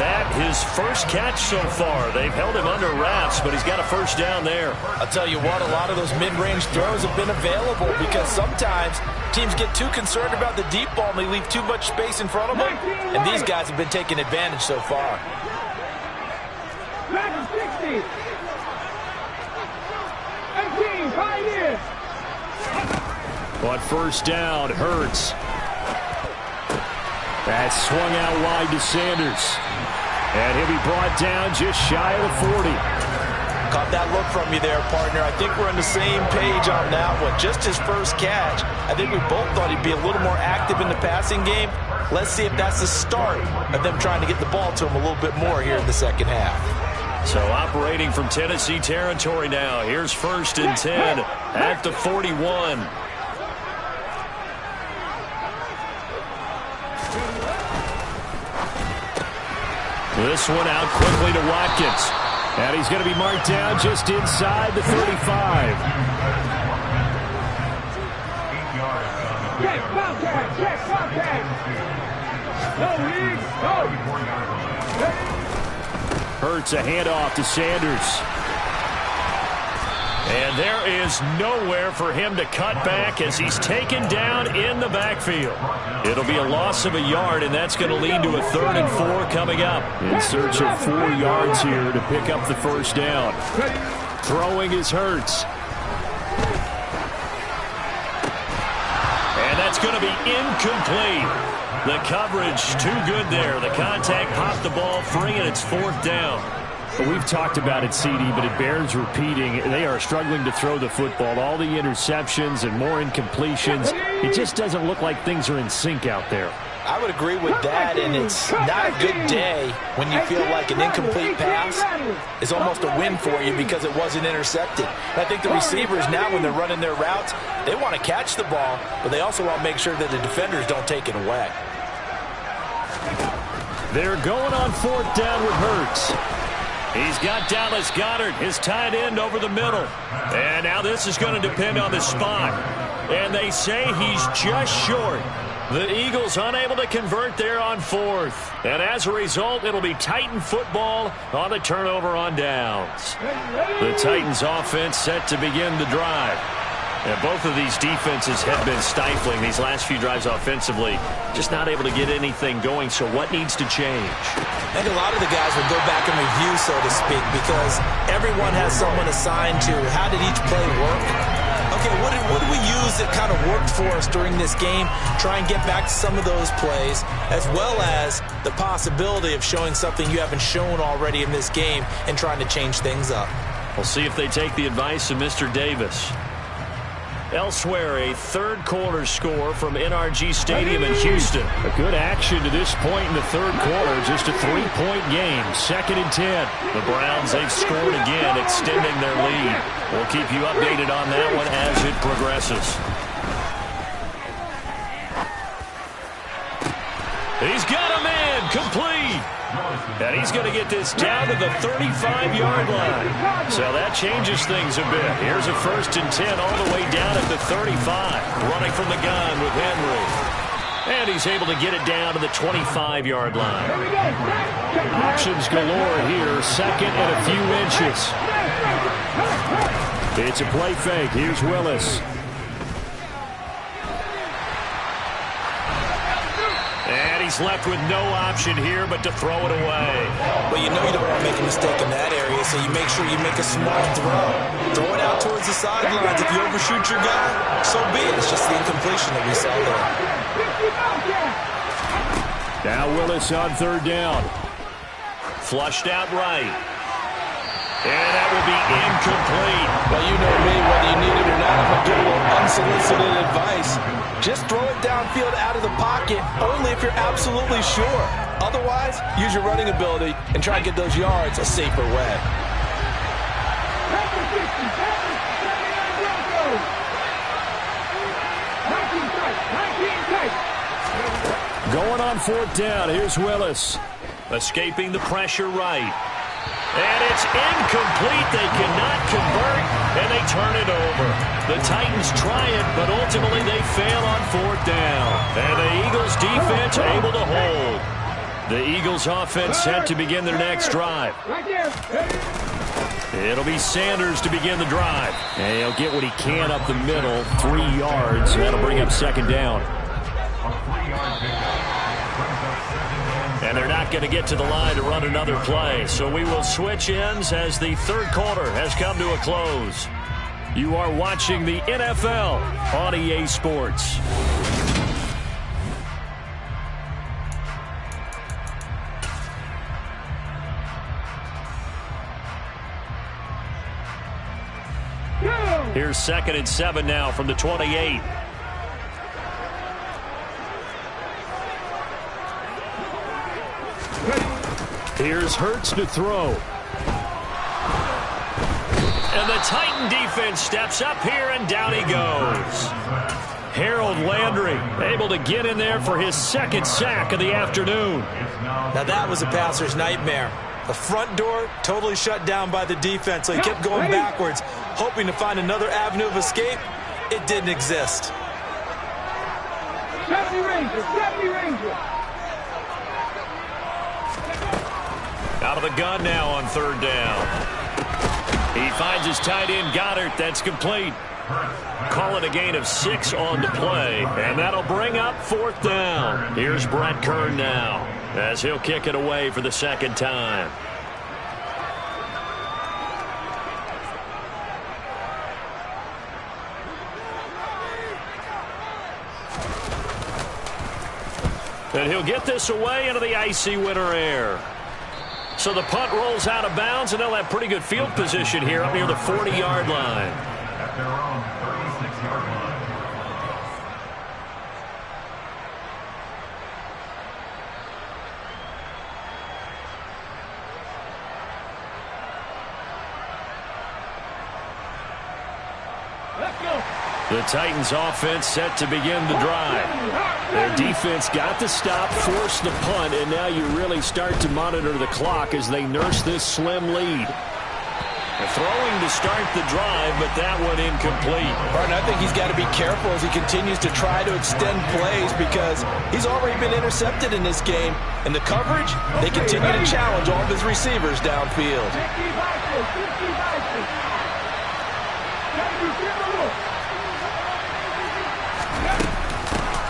That his first catch so far. They've held him under wraps, but he's got a first down there. I'll tell you what, a lot of those mid-range throws have been available because sometimes teams get too concerned about the deep ball and they leave too much space in front of them. And these guys have been taking advantage so far. 60. 18, Pioneers. On first down, Hurts. That swung out wide to Sanders. And he'll be brought down just shy of the 40. Caught that look from you there, partner. I think we're on the same page on that one. Just his first catch. I think we both thought he'd be a little more active in the passing game. Let's see if that's the start of them trying to get the ball to him a little bit more here in the second half. So operating from Tennessee territory now. Here's 1st and 10 at the 41. This one out quickly to Watkins. And he's going to be marked down just inside the 35. Check contact. No lead. Hurts a handoff to Sanders. And there is nowhere for him to cut back as he's taken down in the backfield. It'll be a loss of a yard, and that's going to lead to a 3rd and 4 coming up. In search of 4 yards here to pick up the first down. Throwing is Hurts. And that's going to be incomplete. The coverage too good there. The contact popped the ball free, and it's 4th down. We've talked about it, CD, but it bears repeating. They are struggling to throw the football. All the interceptions and more incompletions. It just doesn't look like things are in sync out there. I would agree with that, and it's not a good day when you feel like an incomplete pass is almost a win for you because it wasn't intercepted. And I think the receivers now, when they're running their routes, they want to catch the ball, but they also want to make sure that the defenders don't take it away. They're going on 4th down with Hurts. He's got Dallas Goedert, his tight end, over the middle. And now this is going to depend on the spot. And they say he's just short. The Eagles unable to convert there on 4th. And as a result, it'll be Titan football on the turnover on downs. The Titans offense set to begin the drive. And both of these defenses have been stifling these last few drives offensively. Just not able to get anything going, so what needs to change? I think a lot of the guys will go back and review, so to speak, because everyone has someone assigned to how did each play work. Okay, what did we use that kind of worked for us during this game? Try and get back to some of those plays, as well as the possibility of showing something you haven't shown already in this game and trying to change things up. We'll see if they take the advice of Mr. Davis. Elsewhere, a third quarter score from NRG Stadium in Houston. A good action to this point in the third quarter. Just a 3-point game. 2nd and 10. The Browns, they've scored again, extending their lead. We'll keep you updated on that one as it progresses. He's got a man complete. And he's going to get this down to the 35-yard line. So that changes things a bit. Here's a 1st and 10 all the way down at the 35. Running from the gun with Henry. And he's able to get it down to the 25-yard line. Options galore here. 2nd and a few inches. It's a play fake. Here's Willis. He's left with no option here but to throw it away. Well, you know you don't want to make a mistake in that area, so you make sure you make a smart throw. Throw it out towards the sidelines. If you overshoot your guy, so be it. It's just the incompletion that we saw there. Now Willis on 3rd down. Flushed out right. And that will be incomplete. Well, you know me, whether you need it or not, I'm going to give a little unsolicited advice. Just throw it downfield out of the pocket, only if you're absolutely sure. Otherwise, use your running ability and try to get those yards a safer way. Going on 4th down. Here's Willis. Escaping the pressure right. And it's incomplete. They cannot convert, and they turn it over. The Titans try it, but ultimately they fail on 4th down. And the Eagles defense able to hold. The Eagles offense set to begin their next drive. It'll be Sanders to begin the drive. And he'll get what he can up the middle, 3 yards. That'll bring up 2nd down. And they're not going to get to the line to run another play. So we will switch ends as the third quarter has come to a close. You are watching the NFL on EA Sports. Here's 2nd and 7 now from the 28. Here's Hurts to throw. And the Titan defense steps up here, and down he goes. Harold Landry able to get in there for his 2nd sack of the afternoon. Now that was a passer's nightmare. The front door totally shut down by the defense, so he kept going backwards, hoping to find another avenue of escape. It didn't exist. 70 Rangers. Out of the gun now on 3rd down. He finds his tight end Goddard. That's complete. Call it a gain of 6 on the play, and that'll bring up 4th down. Here's Brett Kern now as he'll kick it away for the 2nd time. And he'll get this away into the icy winter air. So the punt rolls out of bounds, and they'll have pretty good field position here up near the 40-yard line. At their own 36-yard line. The Titans offense set to begin the drive. Their defense got the stop, forced the punt, and now you really start to monitor the clock as they nurse this slim lead. Throwing to start the drive, but that one incomplete. Martin, I think he's got to be careful as he continues to try to extend plays because he's already been intercepted in this game. And the coverage, they continue to challenge all of his receivers downfield.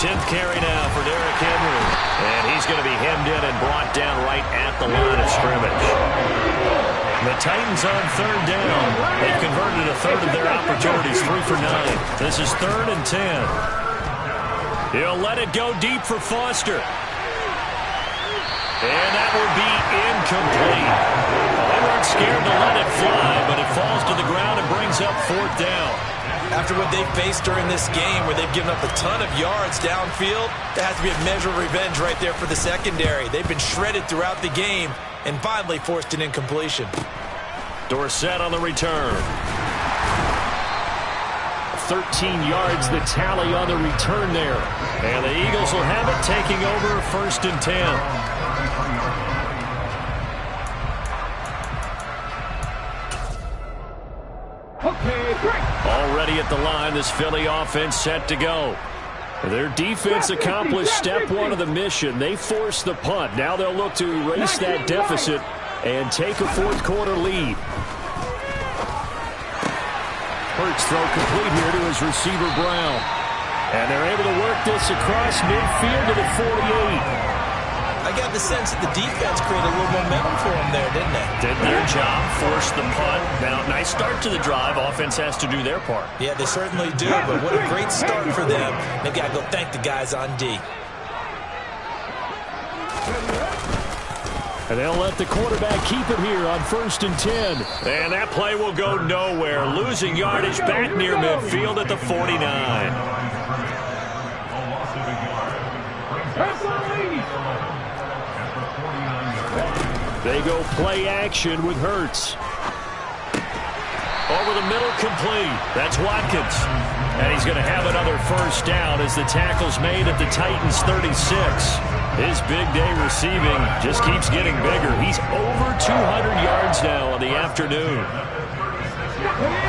10th carry now for Derrick Henry. And he's going to be hemmed in and brought down right at the line of scrimmage. The Titans on 3rd down. They've converted a third of their opportunities, 3 for 9. This is 3rd and 10. He'll let it go deep for Foster. And that will be incomplete. Well, they weren't scared to let it fly, but it falls brings up 4th down. After what they've faced during this game where they've given up a ton of yards downfield, there has to be a measure of revenge right there for the secondary. They've been shredded throughout the game and finally forced an incompletion. Dorsett on the return. 13 yards the tally on the return there. And the Eagles will have it, taking over 1st and 10. Already at the line, this Philly offense set to go. Their defense accomplished step 1 of the mission. They forced the punt. Now they'll look to erase that deficit and take a 4th quarter lead. Hurts throw complete here to his receiver Brown. And they're able to work this across midfield to the 48. I got the sense that the defense created a little momentum for them there, didn't they? Did their job, forced the punt. Now, nice start to the drive. Offense has to do their part. Yeah, they certainly do, but what a great start for them. They've got to go thank the guys on D. And they'll let the quarterback keep it here on 1st and 10. And that play will go nowhere. Losing yardage back near midfield at the 49. They go play action with Hurts. Over the middle, complete. That's Watkins. And he's going to have another 1st down as the tackle's made at the Titans' 36. His big day receiving just keeps getting bigger. He's over 200 yards now on the afternoon.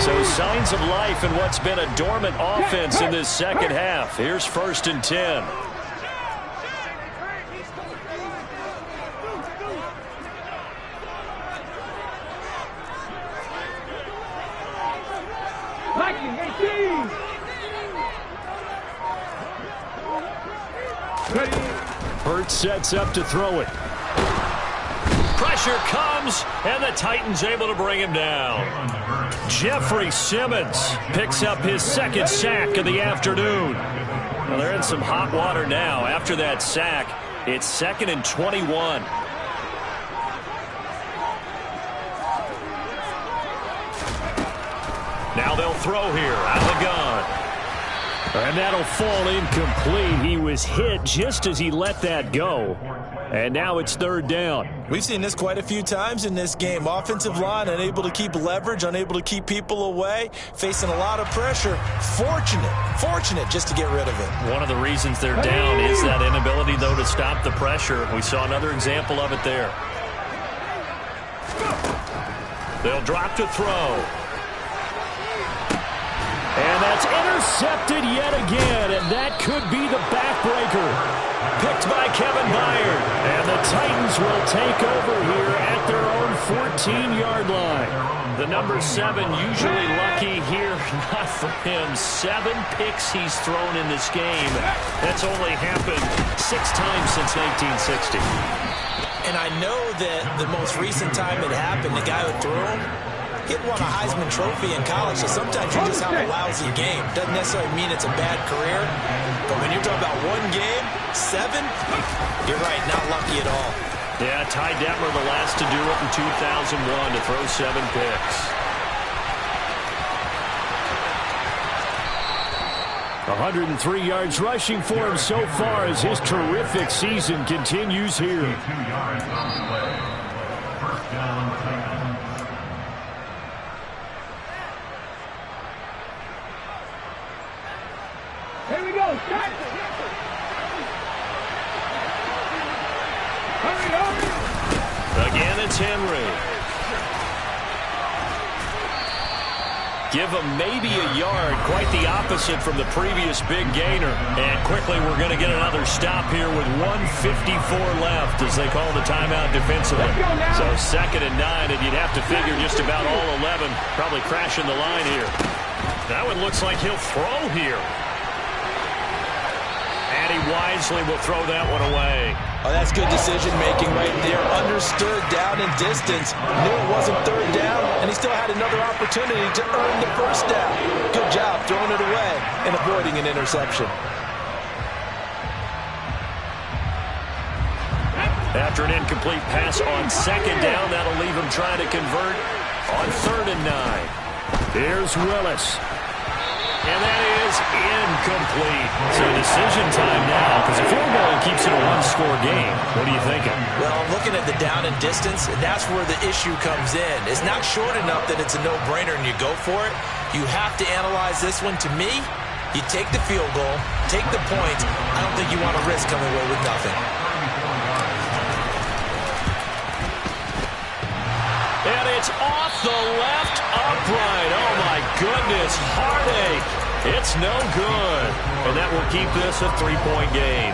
So signs of life in what's been a dormant offense in this second half. Here's 1st and 10. Hurts sets up to throw it. Pressure comes, and the Titans able to bring him down. Jeffrey Simmons picks up his 2nd sack of the afternoon. Well, they're in some hot water now. After that sack, it's 2nd and 21. Now they'll throw here out of the gun. And that'll fall incomplete. He was hit just as he let that go. And now it's 3rd down. We've seen this quite a few times in this game. Offensive line unable to keep leverage, unable to keep people away, facing a lot of pressure. Fortunate just to get rid of it. One of the reasons they're down is that inability, though, to stop the pressure. We saw another example of it there. They'll drop to throw. And that's intercepted yet again, and that could be the backbreaker. Picked by Kevin Byard. And the Titans will take over here at their own 14-yard line. The number 7 usually lucky here. Not for him. 7 picks he's thrown in this game. That's only happened 6 times since 1960. And I know that the most recent time it happened, the guy who threw him, he won a Heisman Trophy in college, so sometimes you just have a lousy game. Doesn't necessarily mean it's a bad career, but when you're talking about 1 game, 7, you're right, not lucky at all. Yeah, Ty Detmer the last to do it in 2001 to throw 7 picks. 103 yards rushing for him so far as his terrific season continues here. 2 yards on the play. 1st down, Titans. Here we go. Start. Hurry. Again, it's Henry. Give him maybe a yard, quite the opposite from the previous big gainer. And quickly, we're going to get another stop here with 1:54 left as they call the timeout defensively. So 2nd and 9, and you'd have to figure just about all 11 probably crashing the line here. That one looks like he'll throw here. And he wisely will throw that one away. Oh, that's good decision-making right there. Understood down and distance. Knew it wasn't 3rd down, and he still had another opportunity to earn the 1st down. Good job throwing it away and avoiding an interception. After an incomplete pass on 2nd down, that'll leave him trying to convert on 3rd and 9. Here's Willis. And that is incomplete. So decision time now, because a field goal keeps it a one-score game. What are you thinking? Well, I'm looking at the down and distance, and that's where the issue comes in. It's not short enough that it's a no-brainer and you go for it. You have to analyze this one. To me, you take the field goal, take the points. I don't think you want to risk coming away with nothing. And it's off the left upright. Oh, my goodness. Heartache. It's no good. And that will keep this a three-point game.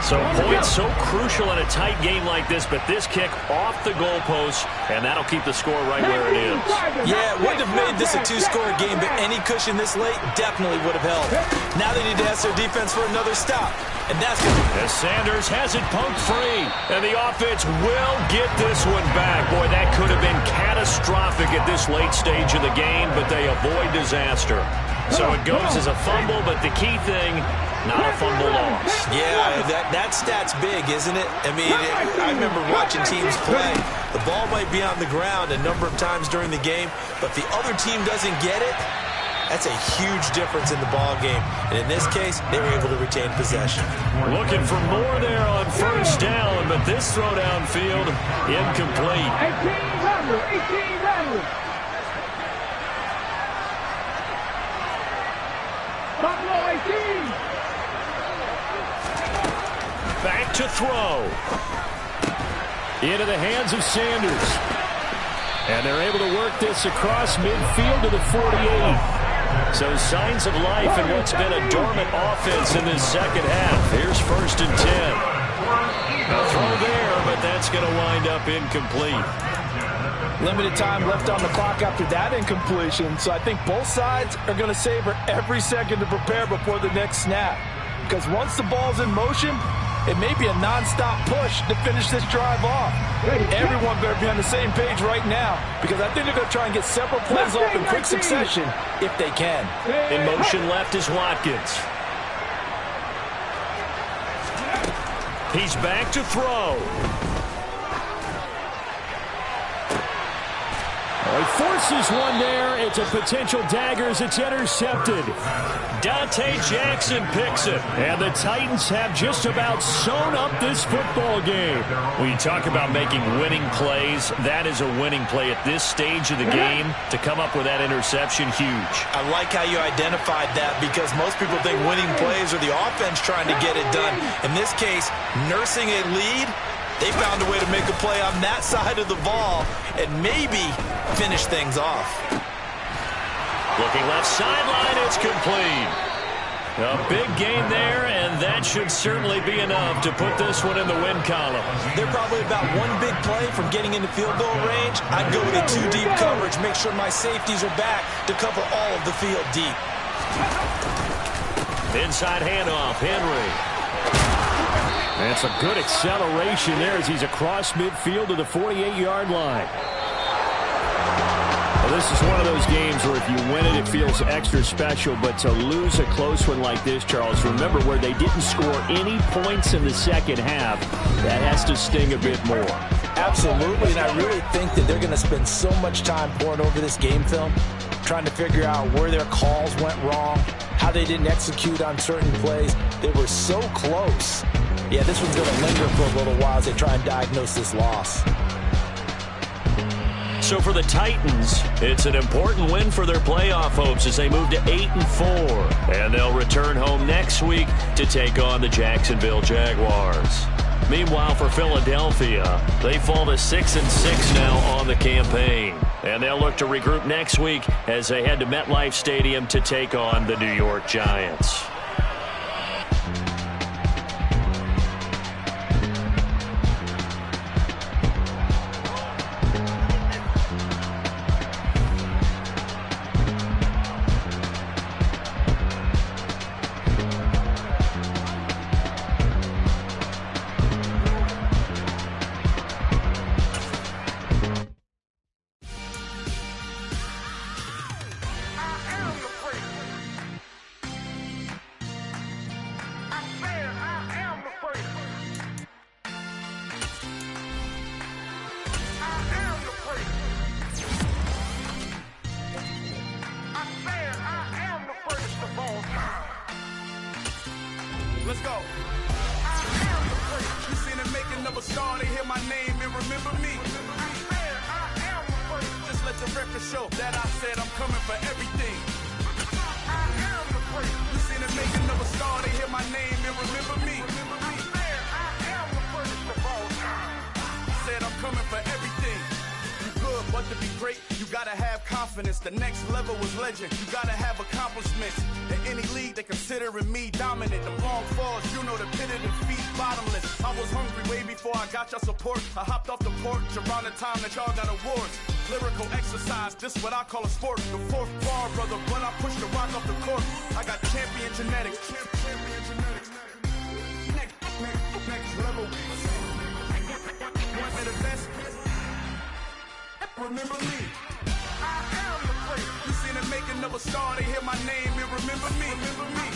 So points so crucial in a tight game like this, but this kick off the goalpost, and that'll keep the score right where it is. Yeah, it wouldn't have made this a two-score game, but any cushion this late definitely would have helped. Now they need to ask their defense for another stop, and that's going to... As Sanders has it punked free, and the offense will get this one back. Boy, that could have been catastrophic at this late stage of the game, but they avoid disaster. So it goes as a fumble, but the key thing, not a fumble loss. Yeah, that stat's big, isn't it? I mean, I remember watching teams play. The ball might be on the ground a number of times during the game, but if the other team doesn't get it, that's a huge difference in the ball game. And in this case, they were able to retain possession. Looking for more there on first down, but this throw downfield, incomplete. 18 runners. Buffalo 18. Back to throw. Into the hands of Sanders. And they're able to work this across midfield to the 48. So signs of life in what's been a dormant offense in this second half. Here's 1st and 10. A throw there, but that's going to wind up incomplete. Limited time left on the clock after that incompletion, so I think both sides are going to savor every second to prepare before the next snap. Because once the ball's in motion, it may be a non-stop push to finish this drive off. Everyone better be on the same page right now, because I think they're going to try and get several plays off in quick succession if they can. In motion left is Watkins. He's back to throw. He forces one there. It's a potential dagger as it's intercepted. Dante Jackson picks it. And the Titans have just about sewn up this football game. When you talk about making winning plays, that is a winning play at this stage of the game. To come up with that interception, huge. I like how you identified that, because most people think winning plays are the offense trying to get it done. In this case, nursing a lead, they found a way to make a play on that side of the ball and maybe finish things off. Looking left sideline, it's complete. A big gain there, and that should certainly be enough to put this one in the win column. They're probably about one big play from getting into field goal range. I'd go with a 2-deep coverage, make sure my safeties are back to cover all of the field deep. Inside handoff, Henry. That's a good acceleration there as he's across midfield to the 48-yard line. Well, this is one of those games where if you win it, it feels extra special. But to lose a close one like this, Charles, remember where they didn't score any points in the second half, that has to sting a bit more. Absolutely, and I really think that they're going to spend so much time pouring over this game film, trying to figure out where their calls went wrong, how they didn't execute on certain plays. They were so close. Yeah, this one's going to linger for a little while as they try and diagnose this loss. So for the Titans, it's an important win for their playoff hopes as they move to 8-4. And they'll return home next week to take on the Jacksonville Jaguars. Meanwhile, for Philadelphia, they fall to 6-6 now on the campaign. And they'll look to regroup next week as they head to MetLife Stadium to take on the New York Giants. Let's go. You seen the making of a star, they hear my name and remember me. Just let the record show that I said I'm coming for everything. You seen the making of a star, they hear my name and remember me. Said I'm coming for everything. You good, but to be great, you gotta have confidence. The next level was legend. You gotta have accomplishments. In any league, they considering me dominant. The long falls, you know the pit of defeat, bottomless. I was hungry way before I got your support. I hopped off the porch around the time that y'all got awards. Lyrical exercise, this what I call a sport. The fourth bar, brother, when I push the rock off the court. I got champion genetics. Champion genetics. Next level. One of the best. Remember me. I am the place. You seen the making of a star, they hear my name and remember me. Remember me.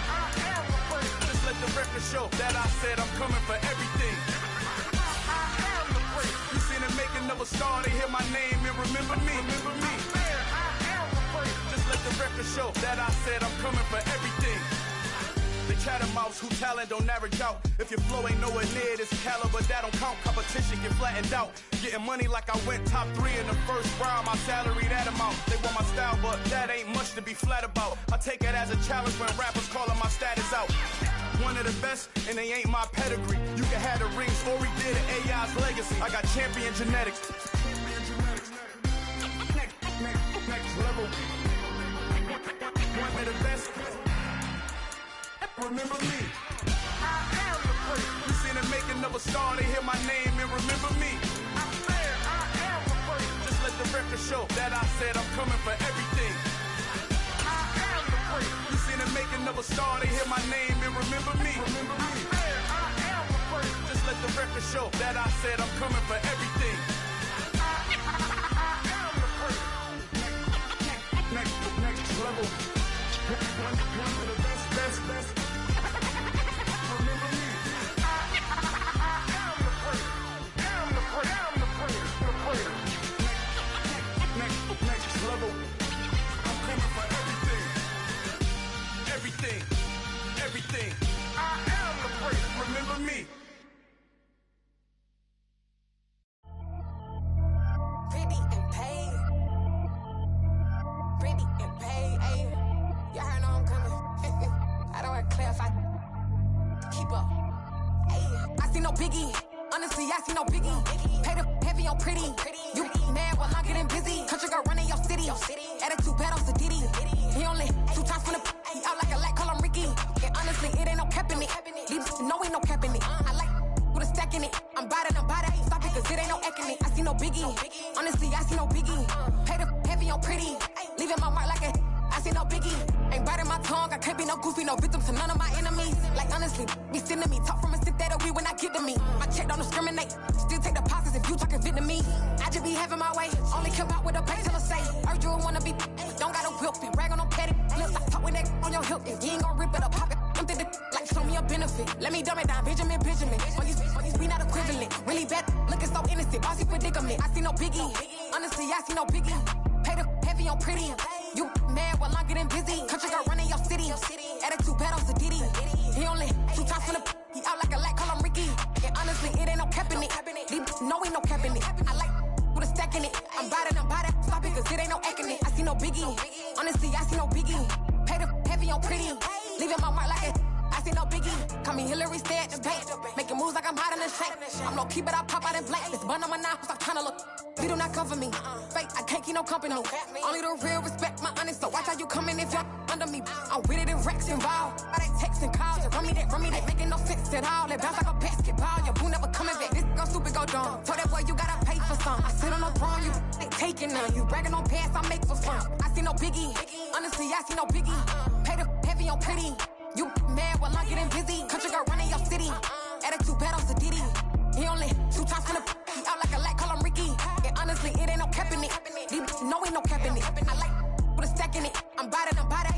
I am the place. Just let the record show that I said I'm coming for everything. I am the place. You seen the making of a star, they hear my name and remember me. Remember me. I am the place. Just let the record show that I said I'm coming for everything. The catamounts who talent don't average out. If your flow ain't nowhere near this caliber, that don't count. Competition get flattened out. Getting money like I went top 3 in the first round. My salary that amount. They want my style, but that ain't much to be flat about. I take it as a challenge when rappers calling my status out. One of the best, and they ain't my pedigree. You can have the rings, or we did it, AI's legacy. I got champion genetics. Next level. One of the best. Remember me. I am the place. You seen the making of a star, they hear my name and remember me. I am the place. Just let the record show that I said I'm coming for everything. I am the place. You seen the making of a star, they hear my name and remember me. Remember me. I am the place. Just let the record show that I said I'm coming for everything. I am the place. Next level. One of the best. Remember me. I am the place. Am the place. Next level. I'm coming for everything. I am the place. Remember me. Pretty and paid. Pretty and paid, ayy. Y'all heard I'm coming. I don't want to clarify. Keep up. Ayy. I see no biggie. Honestly, I see no biggie. Pay the heavy on pretty. You mad while I'm getting busy. Country girl running your city. Attitude bad on Sadiddy. He only 2 times from the he out like a light, call him Ricky. And honestly, it ain't no cap in it. Leave no ain't no cap in it. I like with a stack in it. I'm bad. Stop it, cause it ain't no eck in it. I see no biggie. Honestly, I see no biggie. Pay the heavy on pretty. Leaving my mark like a I see no biggie. Ain't biting my tongue. I can't be no goofy, no victim to none of my enemies. Like honestly, be sending me talk from a stick that'll be when I get to me. My check don't discriminate. Still take deposits if you talking Vietnamese. I just be having my way. Only come out with a pay till I say. Heard you wanna be. Don't got no whip. Be rag on no petty. Look, I talk with that on your hip. If you ain't gon' rip it up, pop it. Empty the like show me a benefit. Let me dumb it down, Benjamin. For these we not equivalent. Really bad, looking so innocent. Bossy predicament. I see no biggie. Honestly, I see no biggie. Pay the heavy on pretty. You mad while I'm getting busy. Country girl running your city. Attitude bad on Sadiddy. He only 2 times from the he out like a light, call him Ricky. And honestly, it ain't no cap in it. No ain't no cap in it. I like with a stack in it. I'm bad. Stop it, cause it ain't no eck in it. I see no biggie. Honestly, I see no biggie. Pay the heavy on pretty. Leaving my mark like it. I see no biggie. Call me Hillary, stay at the bank. Making moves like I'm hot in the shank. I'm low key, but I pop out in blank. This bun on my knife, stop trying to look. They do not come for me. Fake, I can't keep no company. Only the real respect my honest. So watch how you coming if you're under me. I'm with it and Rex involved. All they texting calls and run me that. Making no sense at all. They bounce like a basketball. Your boo never coming back. This go stupid, go dumb. Told that boy you gotta pay for some. I sit on the throne, you ain't taking none. You bragging on pants, I make for fun. I see no biggie. Honestly, I see no biggie. Pay the heavy on pretty. You mad while I'm getting busy. Country girl running your city. Attitude bad on Sadiddy. He only 2 times from the he out like a light, call him Ricky. And honestly, it ain't no cap in it. No ain't no cap in it. I like with a stack in it. I'm bad.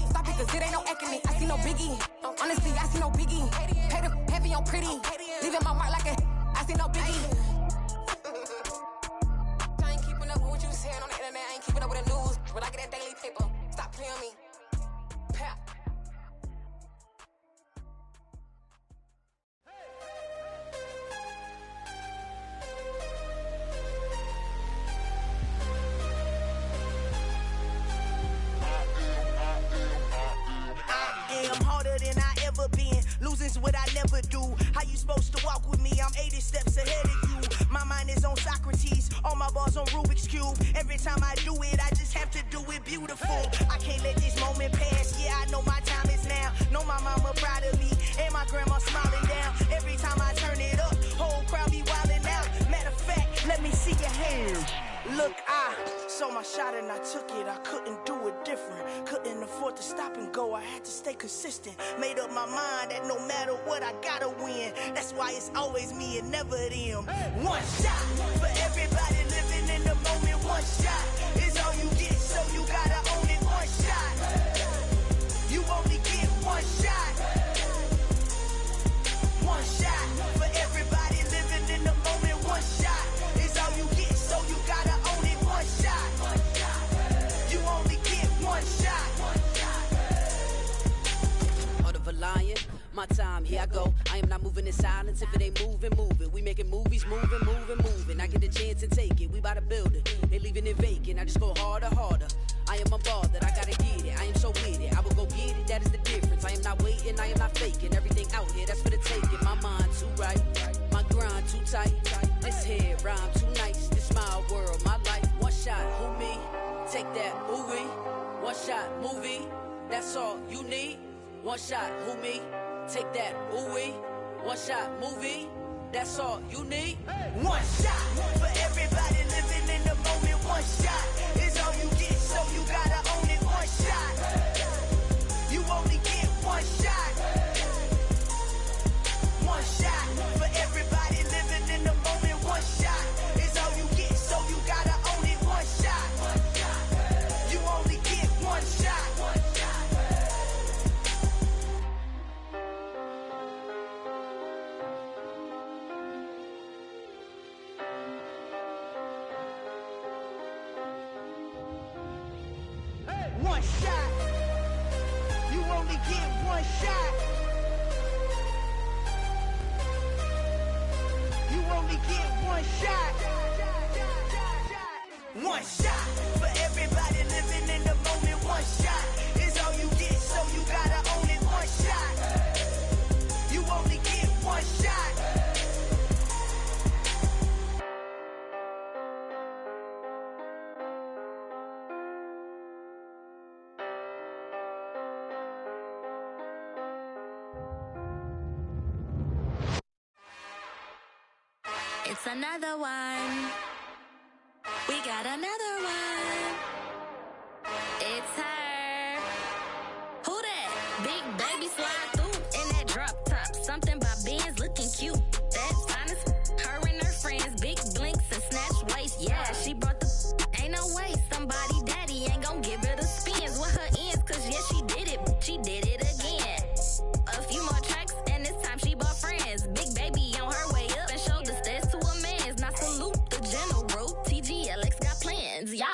Stop it, cause it ain't no eck in it. I see no biggie. Honestly, I see no biggie. Pay the heavy on pretty. Leaving my mark like a I see no biggie. I ain't keeping up with what you saying on the internet. I ain't keeping up with the news. But I get that daily. puzzles on Rubik's Cube. Every time I do it, I just have to do it beautiful. I can't let this moment pass. Yeah, I know my time is now. Know my mama proud of me, and my grandma smiling down. Every time I turn it up, whole crowd be wildin' out. Matter of fact, let me see your hands. Look, I saw my shot and I took it. I couldn't do it different. Couldn't afford to stop and go. I had to stay consistent. Made up my mind that no matter what, I gotta win. That's why it's always me and never them. One shot for everybody living in the moment. One shot is all you get, so you gotta own it. One shot. You only get one shot. One shot for everybody living in the moment. One shot is all you get, so you gotta own it. One shot. You only get one shot. Heart of a lion, my time, here I go. I am not moving in silence. If it ain't moving, moving. We making movies, moving. I get a chance to take it. We bout to build it. They leaving it vacant. I just go harder. I am a ball that I gotta get it. I am so with it. I will go get it. That is the difference. I am not waiting. I am not faking. Everything out here, that's for the taking. My mind too right. My grind too tight. This head rhyme too nice. This my world, my life. One shot, who me? Take that, movie. One shot, movie. That's all you need. One shot, who me? Take that, ooh-wee. One shot, movie. That's all you need. One shot for everybody living in the moment. One shot is all you get, so you gotta own it. One shot. You only get one shot. One shot for everybody living in the moment. One shot is all you get, so you gotta own it. One shot. You only get one shot. One shot. You only get one shot. You only get one shot. One shot for everybody living in the moment. One shot is all you get, so you gotta own it. One shot. You only get one shot. It's another one. We got another one. It's her. Who that? Big baby slide through in that drop top. Something by Benz looking cute. That's honest. Her and her friends, big blinks and snatch waist. Yeah, she brought the. Ain't no way somebody daddy ain't gon' give her the spins with her ends. Cause yeah, she did it. She did it again. A few more tracks and this time she bought friends. Big baby on her way up and showed the stairs to a man's. Now salute the general. TGLX got plans, yeah.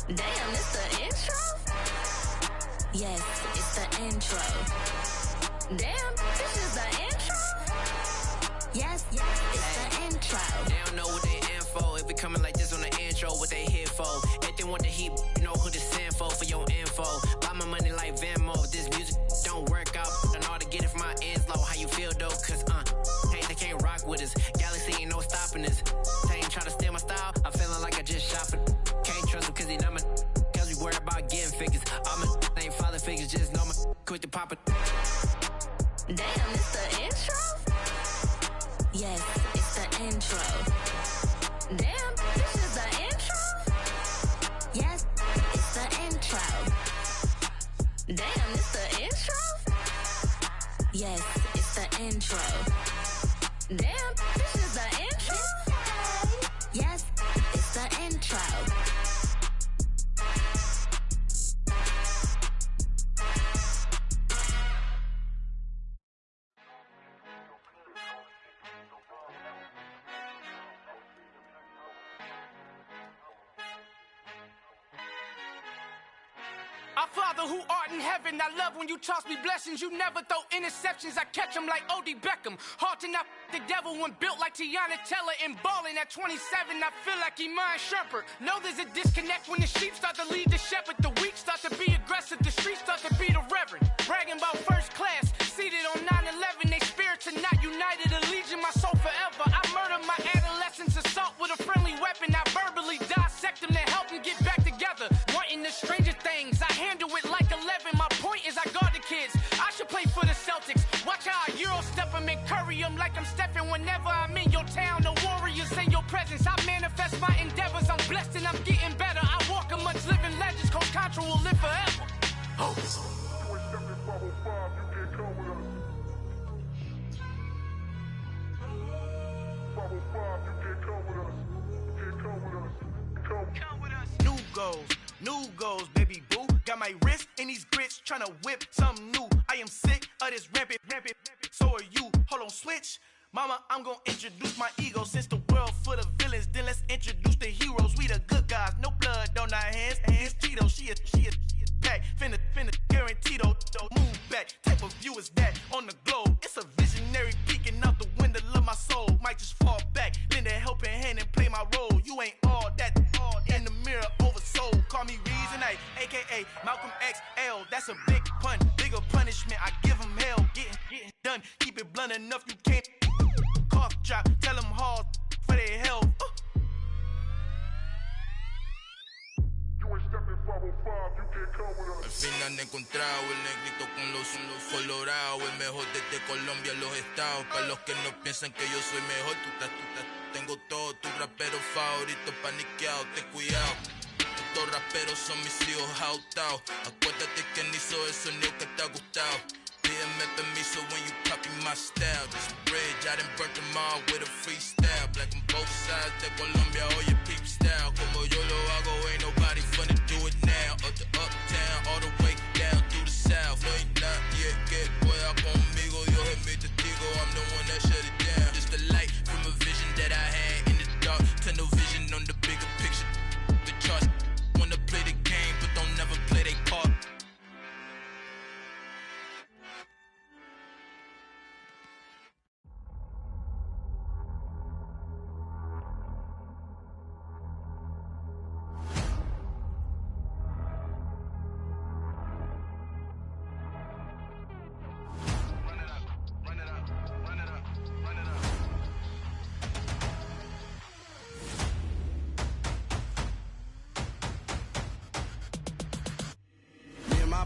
Damn, it's the intro? Yes, it's the intro. Damn, this is the intro? Yes, it's the intro. They don't know what they in for. If we coming like this on the intro, what they here for? If they want the heat, you know who to send for your info. Buy my money like Venmo. If this music don't work out, I know how to get it from my ends low. How you feel though? Cause hey, they can't rock with us. Galaxy ain't no stopping this. They ain't try to steal my style. I'm feeling like I just shopping. Can't trust them cause they not my. Cause we worried about getting figures. All my ain't father figures. Just know my quick to pop it. Damn, it's the intro? Yes, it's the intro. Damn, this is the intro? Yes, it's the intro. Damn, it's the intro? Yes, it's the intro. Damn, this is the intro? Yes, it's the intro. Our Father who art in heaven, I love when you toss me blessings. You never throw interceptions, I catch them like O.D. Beckham. Hard to not the devil when built like Tiana Teller. And balling at 27, I feel like Iman Shumpert. Know there's a disconnect when the sheep start to lead the shepherd. The weak start to be aggressive, the streets start to be the reverend. Bragging about first class, seated on 9/11. They spirits are not united, a legion, my soul forever. I murdered my adolescence, assault with a friendly weapon. New goals, baby boo. Got my wrist in these grits, tryna whip something new. I am sick of this rampant. So are you. Hold on, switch. Mama, I'm gonna introduce my ego. Since the world full of villains, then let's introduce the heroes. We the good guys, no blood on our hands. Hands Cheeto, she a pack. Finna, guaranteed don't move back. Type of view is that on the globe? It's a visionary peeking out the window of my soul. Might just fall back, lend a helping hand and play my role. You ain't all that in the mirror oversold. Call me Reason A, aka Malcolm XL. That's a big pun, bigger punishment. I give him hell, getting done. Keep it blunt enough, you can't cough drop. Tell them hard for their health. Al fin han encontrado el negrito con los colorados, el mejor desde Colombia, los estados. Para los que no piensan que yo soy mejor, tengo todos tus raperos favoritos paniqueados, ten cuidado. Estos raperos son mis hijos adoptados. Acuérdate quién hizo el sonido que te ha gustado. Pídeme permiso when you copy my style. This bridge, I done burnt them all with a freestyle. Black on both sides de Colombia, oye peep style. Como yo lo hago, ain't nobody finna do it now. Up to uptown, all the way down through the south. No hay nadie que pueda conmigo, Dios es mi testigo. I'm the one that shut it down. Just a light from a vision that I had in the dark. Tunnel vision on the bigger picture. The charts wanna play the game, but don't never play their part.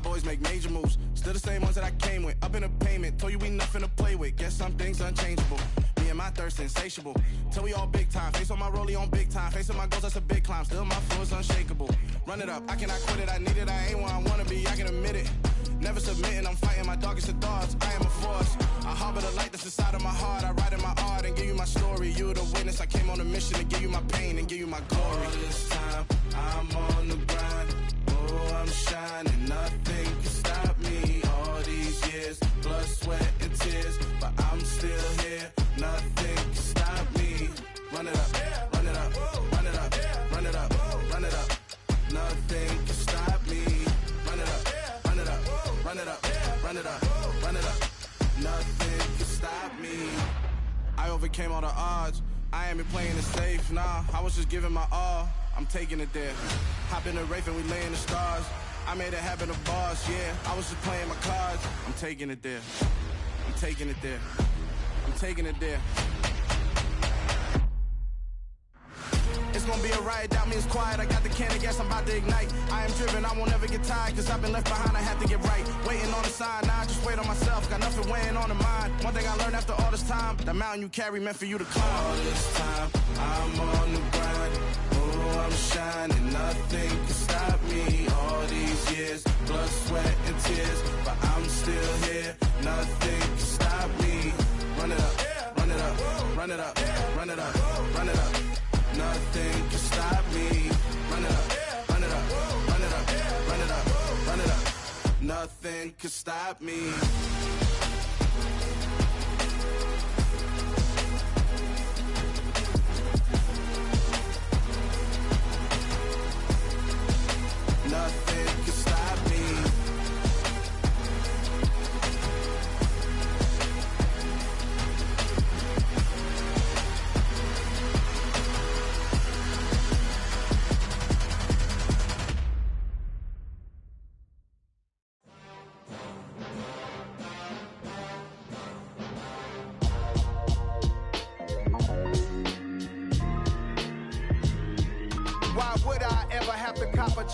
Boys make major moves, still the same ones that I came with. Up in the payment, told you we nothing to play with. Guess some things unchangeable. Me and my thirst insatiable. Till we all big time. Face on my rollie on big time. Facing my goals, that's a big climb. Still my flow is unshakable. Run it up, I cannot quit it. I need it, I ain't where I wanna be. I can admit it. Never submitting, I'm fighting my darkest of thoughts. I am a force. I harbor the light that's inside of my heart. I write in my art and give you my story. You're the witness. I came on a mission to give you my pain and give you my glory. All this time, I'm on the grind. Oh, I'm shining. Nothing can stop me. All these years, blood, sweat, and tears. But I'm still here. Nothing can stop me. Run it up, run it up, run it up, run it up, run it up. Nothing can stop me. Run it up, run it up, run it up, run it up, run it up. Nothing can stop me. I overcame all the odds. I ain't been playing it safe, nah. I was just giving my all. I'm taking it there. Hop in the Wraith and we lay in the stars. I made it happen to boss, yeah. I was just playing my cards. I'm taking it there. I'm taking it there. I'm taking it there. It's gonna be a riot, doubt me it's quiet. I got the can of gas, I'm about to ignite. I am driven, I won't ever get tired, cause I've been left behind, I have to get right. Waiting on the sign, now I just wait on myself. Got nothing weighing on the mind. One thing I learned after all this time, the mountain you carry meant for you to climb. All this time, I'm on the grind. Oh, I'm shining, nothing can stop me. All these years, blood, sweat, and tears. But I'm still here, nothing can stop me. Run it up, run it up, run it up, run it up, run it up. Nothing can stop me. Run it up, run it up, run it up, run it up, run it up. Nothing can stop me. Nothing can stop me.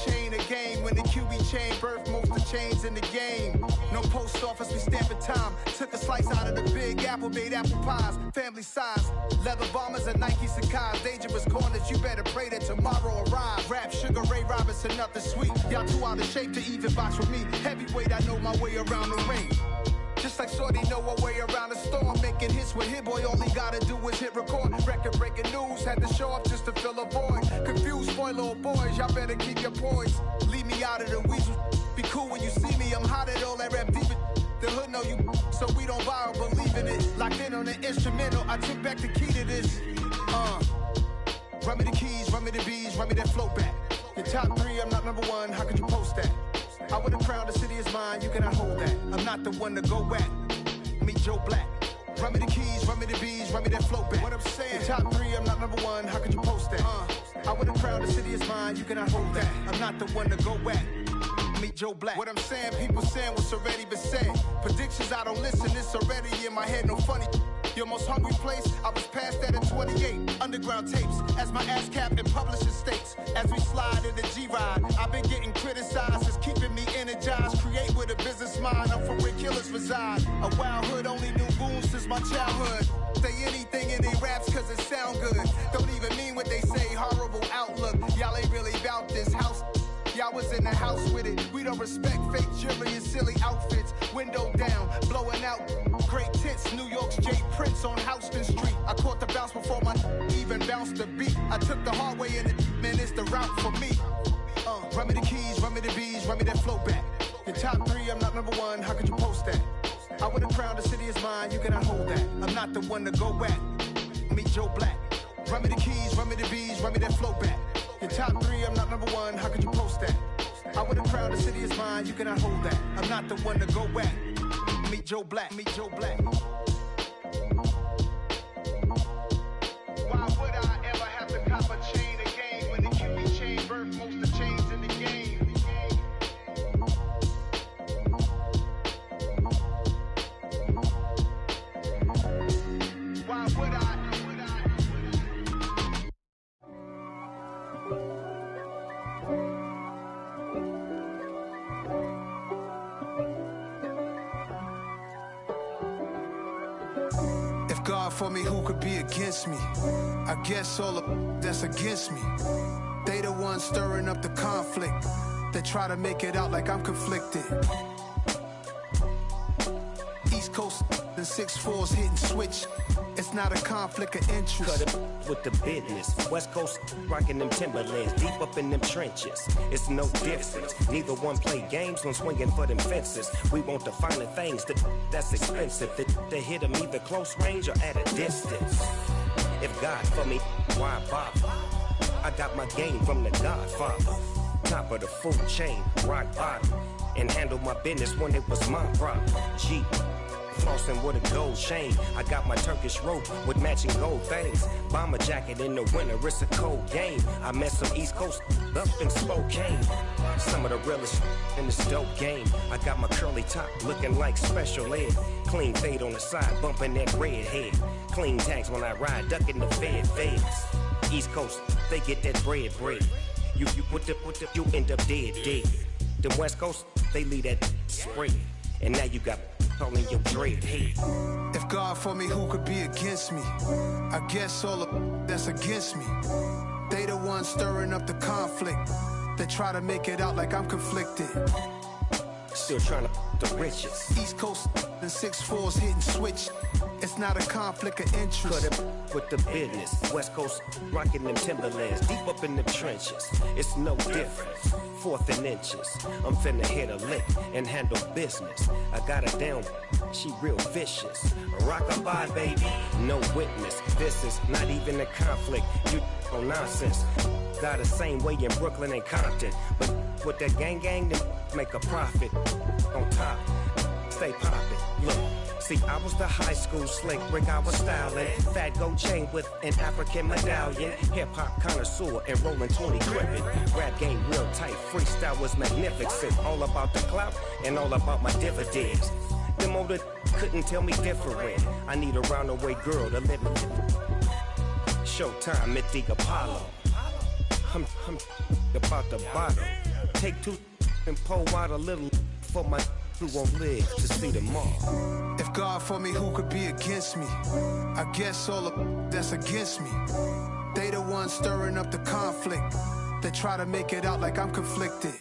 Chain a game when the QB chain birth most of chains in the game. No post office, we stamping time. Took a slice out of the big apple, made apple pies, family size. Leather bombers and Nike Sacai's. Dangerous corners, you better pray that tomorrow arrives. Rap Sugar Ray Roberts this and nothing sweet. Y'all too out of shape to even box with me. Heavyweight, I know my way around the ring. Just like Shorty know her way around the storm. Making hits with Hit Boy, all he gotta do is hit record. Record-breaking news, had to show up just to fill a void. Confused, spoiled little boys, y'all better keep your poise. Leave me out of the weasel. Be cool when you see me, I'm hot at all that rap deep. The hood know you, so we don't borrow, believe in it. Locked in on the instrumental, I took back the key to this. Run me the keys, run me the bees, run me that flow back. Your top 3, I'm not number 1, how could you post that? I would have crowned the city is mine, you cannot hold that. I'm not the one to go back. Meet Joe Black. Run me the keys, run me the bees, run me that flow back. What I'm saying, your top 3, I'm not number 1, how could you post that? I would have crowned the city is mine, you cannot hold that. I'm not the one to go back. Meet Joe Black. What I'm saying, people saying what's already been said. Predictions, I don't listen, it's already in my head, no funny. Your most hungry place, I was past that at 28. Underground tapes, as my ass cap in publishing states. As we slide in the G-Ride, I've been getting criticized, it's keeping me energized. Create with a business mind, I'm from where killers reside. A wild hood, only knew goons since my childhood. Say anything in they raps cause it sound good. Don't even mean what they say, horrible outlook. Y'all ain't really about this house. Y'all was in the house with it. We don't respect fake jewelry and silly outfits. Window down, blowing out great tits. New York's J. Prince on Houston Street. I caught the bounce before my even bounced the beat. I took the hard way in it, man, it's the route for me. Run me the keys, run me the bees, run me that flow back. Your top 3, I'm not number 1, how could you post that? I would have crowned the city is mine, you cannot hold that. I'm not the one to go back. Meet Joe Black. Run me the keys, run me the bees, run me that flow back. Your top 3, I'm not number 1, how could you post that? I would have crowned the city is mine, you cannot hold that. I'm not the one to go back. Meet Joe Black, meet Joe Black. Why would I ever have to cop a chain again when the QB chain birthed most of the chains in the game? Why would I? God for me, who could be against me? I guess all of that's against me. They the ones stirring up the conflict. They try to make it out like I'm conflicted. East Coast and 6'4's hitting switch. It's not a conflict of interest. Cut it with the business. West Coast rocking them Timberlands, deep up in them trenches. It's no difference. Neither one play games when swinging for them fences. We want the finer things that's expensive. They hit them either close range or at a distance. If God for me, why bother? I got my game from the Godfather. Top of the food chain, rock bottom. And handle my business when it was my problem. G. Flossing with a gold chain. I got my Turkish rope with matching gold things. Bomber jacket in the winter, it's a cold game. I met some East Coast up in Spokane. Some of the realest in the dope game. I got my curly top looking like special ed. Clean fade on the side, bumping that red head. Clean tags when I ride, ducking the feds. East Coast, they get that bread. You you end up dead. The West Coast, they leave that spray. And now you got calling your dread head. If God for me, who could be against me? I guess all of that's against me. They the ones stirring up the conflict. They try to make it out like I'm conflicted. Still trying to the riches. East Coast and 6'4's hitting switch. It's not a conflict of interest. Cut it with the business. West Coast rocking them Timberlands, deep up in the trenches. It's no difference. 4th and inches. I'm finna hit a lick and handle business. I got her down, she real vicious. Rock-a-bye, baby, no witness. This is not even a conflict. You on nonsense. Got the same way in Brooklyn and Compton. But with that gang, then make a profit. On top, stay poppin'. Look. See, I was the high school slick brick, I was styling. Fat gold chain with an African medallion. Hip-hop connoisseur and rolling 20 gripping. Rap game real tight, freestyle was magnificent. All about the clout and all about my dividends. Them older couldn't tell me different. I need a roundaway girl to live in. Showtime at the Apollo. I'm about the bottom. Take 2 and pull out a little for my who won't live to see them all. If God for me, who could be against me? I guess all of that's against me. They the ones stirring up the conflict. that try to make it out like I'm conflicted.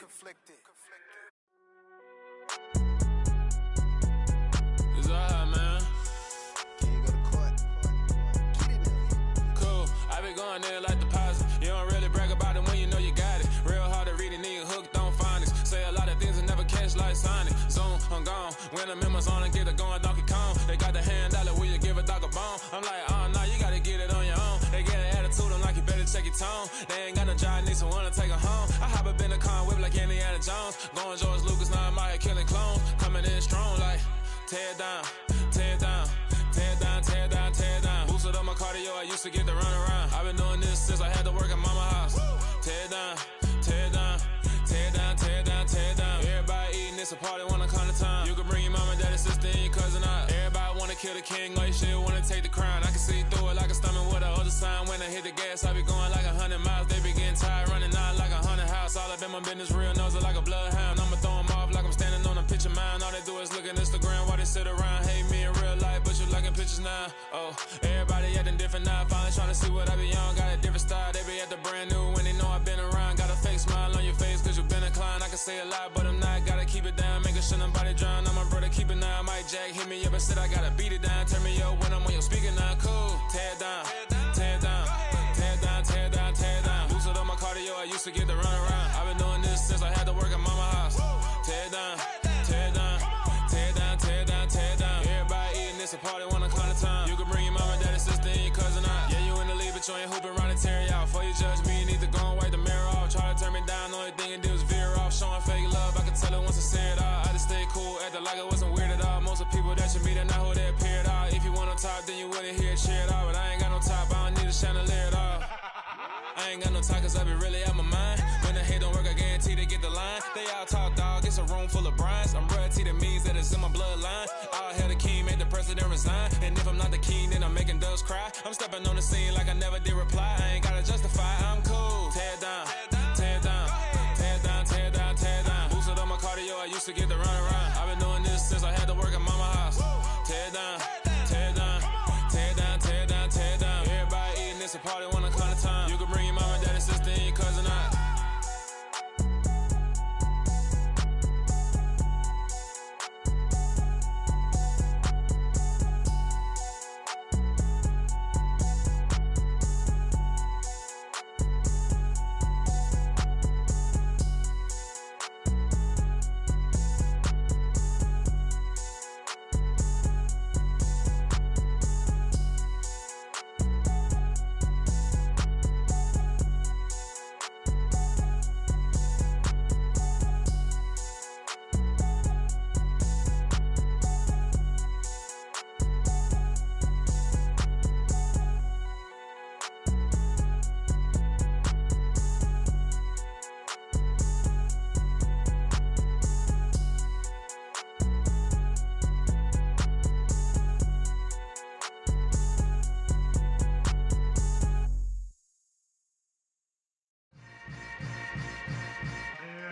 It's alright, man. Cool, I be going there like deposit. You don't really brag about it when you know you got it. Real hard to read it, nigga hooked on phonics. Say a lot of things and never catch like Sonic. Zone, I'm gone. When the members on and get it going Donkey Kong. They got the hand dollar, will you give a dog a bone? I'm like, oh no, you gotta get it on your own. They get an attitude, I'm like, you better check your tone. They ain't got no job, need someone to take her home. I hop up in the car and whip like Indiana Jones. Going George Lucas, now I'm out here killing clones. Coming in strong like, tear it down, tear it down. Tear it down, tear it down, tear it down. Boosted up my cardio, I used to get to run around. I've been doing this since I had to work at mama house. Tear it down, tear it down, tear it down, tear it down, tear it down. Everybody eating, it's a party, wanna come to time. You can bring your mama, daddy, sister, and your cousin out. Everybody wanna kill the king, like shit, wanna take the crown. I can see through it like a stomach with a other sign. When I hit the gas, I be going like 100 miles. They be getting tired, running out like 100 house. All up in my business, real nose it like a bloodhound. I'ma throw them off like I'm standing on a picture mound. All they do is look at Instagram while they sit around. Hate me in real life, but you liking pictures now. Oh, everybody acting different now. Finally trying to see what I be on. Got a different style, they be at the brand new when they know I've been around. Got a fake smile on your face cause you been inclined. I can say a lot, but I'm not. Gotta keep it down, making sure nobody drown. I'm my brother, keep it now. Mike Jack hit me up and said I gotta beat it down. Turn me up when I'm on your speaker now. Cool, tear it down, tear it down, tear it down, tear it down, tear it down. Boosted up my cardio, I used to get to run around. I've been doing this since I had to work at mama house. Tear it down, tear it down, tear it down, tear it down, tear it down. Everybody eating, it's a party, wanna come to time. You can bring your mama, daddy, sister, and your cousin out. Yeah, you in the lead, but you ain't hooping around and tear it out. Before you judge me, you need to go and wipe the mirror off. Try to turn me down, the only thing it did was veer off. Showing fake love, I can tell it once I say it all. I just stay cool, acting like it wasn't weird at all. Most of the people that you meet are not who they appear at all. If you want on top, then you wouldn't hear it cheer at all. But I ain't got no top, I don't need a chandelier at all. I ain't got no time cause I be really out my mind. When the hate don't work, I guarantee they get the line. They all talk dog, it's a room full of brines. I'm royalty, that means that it's in my bloodline. All hell the king, made the president resign. And if I'm not the king, then I'm making doves cry. I'm stepping on the scene like I never did reply. I ain't gotta justify, I'm cool. Tear it down, tear it down, tear it down, tear it down, tear it down. Boosted up my cardio, I used to get to run around. I've been doing this since I had to work at mama house. Tear it down, tear it down, tear it down, tear it down, tear it down. Everybody eating, it's a party, wanna come to time. You can bring your mama, daddy, sister, and your cousin out.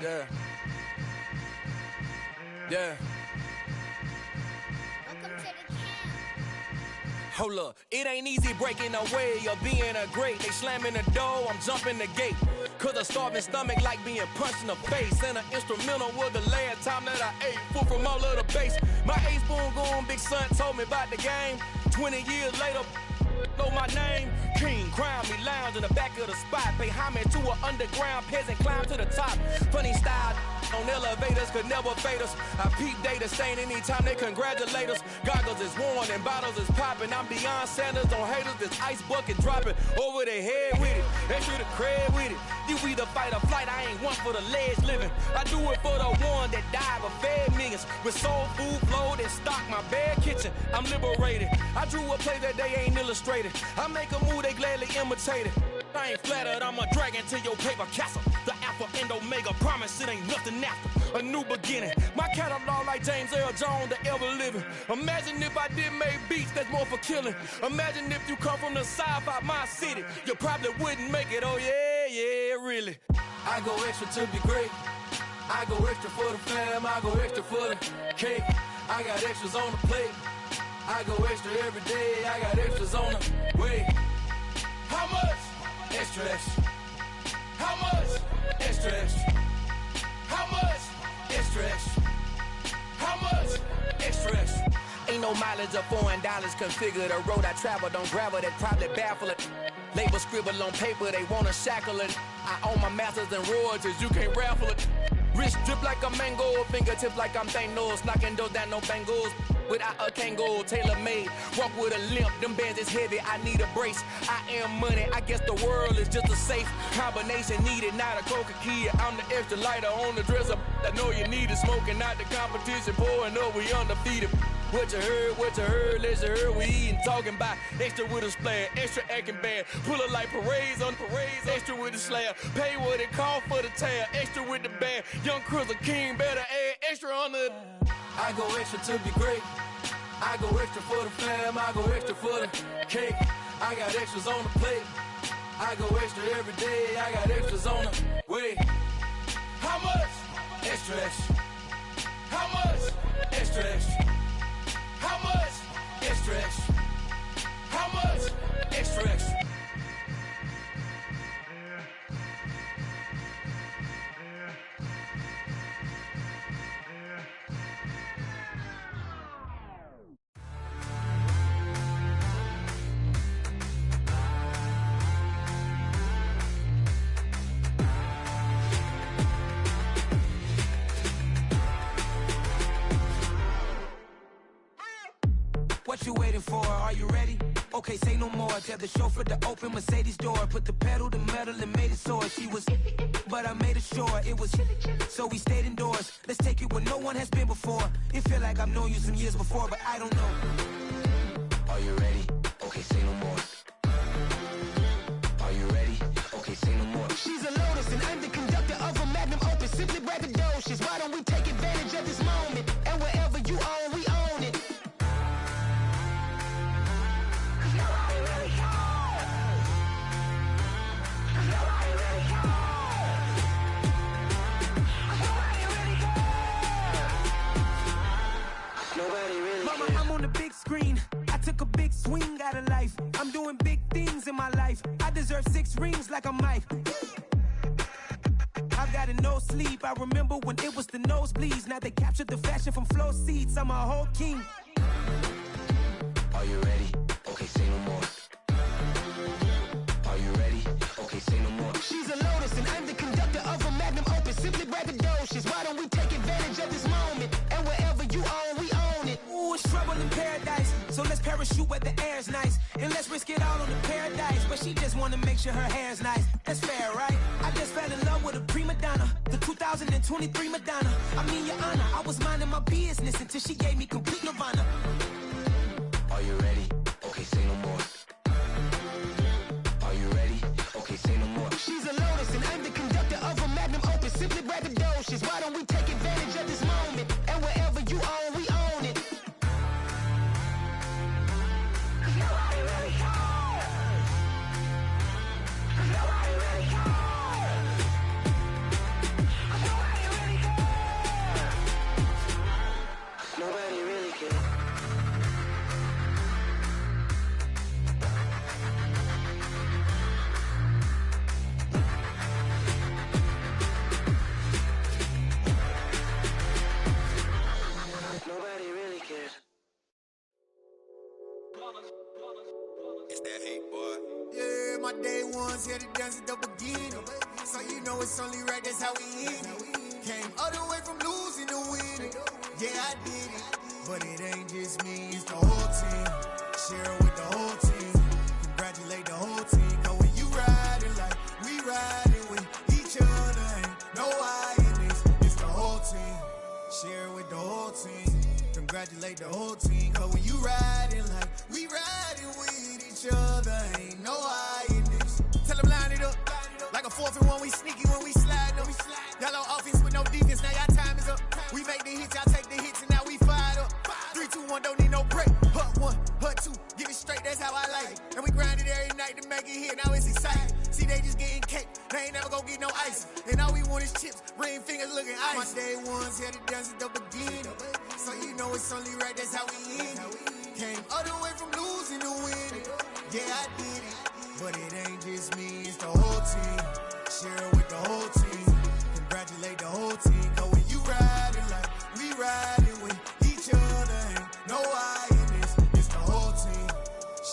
Yeah. Yeah. Hold up, it ain't easy breaking away or being a great. They slamming the door, I'm jumping the gate. Cause a starving stomach like being punched in the face. And an instrumental was the last time that I ate food from all of the base. My A-spoon going big son told me about the game. 20 years later, know my name. King, crown me, lounge in the back of the spot. Pay homage to an underground peasant, climb to the top. Funny style on elevators could never fade us. I peep data stain anytime they congratulate us. Goggles is worn and bottles is popping. I'm beyond Sanders on haters, this ice bucket dropping over their head with it. Extra the cred with it. You either fight or flight, I ain't one for the ledge living. I do it for the one that died but fed millions. With soul food flowed and stock my bare kitchen. I'm liberated. I drew a play that they ain't illustrated. I make a move, they gladly imitate it. I ain't flattered, I'm a dragon to your paper castle. The Alpha and Omega, promise it ain't nothing after. A new beginning. My catalog like James Earl Jones, the ever living. Imagine if I did make beats that's more for killing. Imagine if you come from the south out my city. You probably wouldn't make it, oh yeah, yeah, really. I go extra to be great. I go extra for the fam, I go extra for the cake. I got extras on the plate. I go extra every day, I got extras on the way. How much? Extra, extra. How much? Extra, extra. How much? Extra, extra. How much? Extra, extra. Ain't no mileage of $4 configure the road I travel. Don't gravel that probably baffle it. Label scribble on paper, they wanna shackle it. I own my masters and royalties, you can't raffle it. Wrist drip like a mango, fingertips like I'm Thanos, knocking those down no bangles. Without a Kango, tailor-made, walk with a limp, them bands is heavy, I need a brace. I am money, I guess the world is just a safe combination needed, not a coca key. I'm the extra lighter on the dresser, I know you need it, smoking out the competition, pouring up, we undefeated. What you heard, let's heard, we eatin', talking about extra with a splash, extra acting bad, pull it like parades on parades, extra with the slab, pay what it cost for the tab, extra with the band, young Chris a king, better add extra on the. I go extra to be great, I go extra for the fam, I go extra for the cake, I got extras on the plate, I go extra every day, I got extras on the way. How much? Extra, extra. How much? Extra, extra. How much? Extra, extra. How much? Extra, extra. What you waiting for? Are you ready? Okay, say no more. Tell the chauffeur to open Mercedes door. Put the pedal to metal and made it soar. She was, but I made it sure it was. So we stayed indoors. Let's take it where no one has been before. It feel like I've known you some years before, but I don't know. Are you ready? Okay, say no more. Are you ready? Okay, say no more. She's a Lotus and I'm the conductor of a Magnum Opus. Simply braggadocious. Why don't we take advantage of this moment? And wherever you own, we own it. Mama, I'm on the big screen. I took a big swing out of life. I'm doing big things in my life. I deserve 6 rings like I'm Mike. I've got no sleep. I remember when it was the nosebleeds. Now they captured the fashion from flow seats. I'm a whole king. Are you ready? Okay, say no more. Are you ready? Okay, say no more. She's a Lotus and I'm the conductor of a Magnum Opus. Simply braggadocious. Why don't we take advantage of this moment? And wherever you own, we own it. Ooh, it's trouble in paradise. So let's parachute where the air's nice. And let's risk it all on the paradise. But she just wanna make sure her hair's nice. That's fair, right? I just fell in love with a prima donna. The 2023 Madonna. I mean, your honor, I was minding my business until she gave me complete nirvana. Are you ready? Okay, say no more. Are you ready? Okay, say no more. She's a Lotus and I'm the conductor of a Magnum Opus. Simply braggadocious. Why don't we take advantage of this moment? And wherever you own, we own it. Nobody really cares. Nobody really cares. Nobody really cares. Nobody really cares. Nobody really cares. It's that hate, boy. Yeah, my day ones here to dance at the beginning. So you know it's only right, that's how we end it. Came all the way from losing to winning. Yeah, I did it. But it ain't just me, it's the whole team. Share it with the whole team. Congratulate the whole team. Cause when you riding like we riding with each other, ain't no I in this. It's the whole team. Share it with the whole team. Congratulate the whole team. Cause when you riding like we riding with each other, ain't no I in this. Tell them line it up. Like a 4th and 1, we sneaky when we slide them. Y'all on offense with no defense, now y'all time is up. We make the hits, y'all take the hits, and now we fired up. 3, 2, 1, don't need no break. Hut 1, hut 2, give it straight, that's how I like it. And we grind it every night to make it hit, now it's exciting. See, they just getting cake, they ain't never gonna get no ice. And all we want is chips, ring fingers looking ice. My day ones here to dance at the beginning. So you know it's only right, that's how we end it. Came all the way from losing to winning. Yeah, I did it. But it ain't just me, it's the whole team. share it with the whole team. Congratulate the whole team. Cause when you riding like we riding with each other, ain't no I in this. It's the whole team.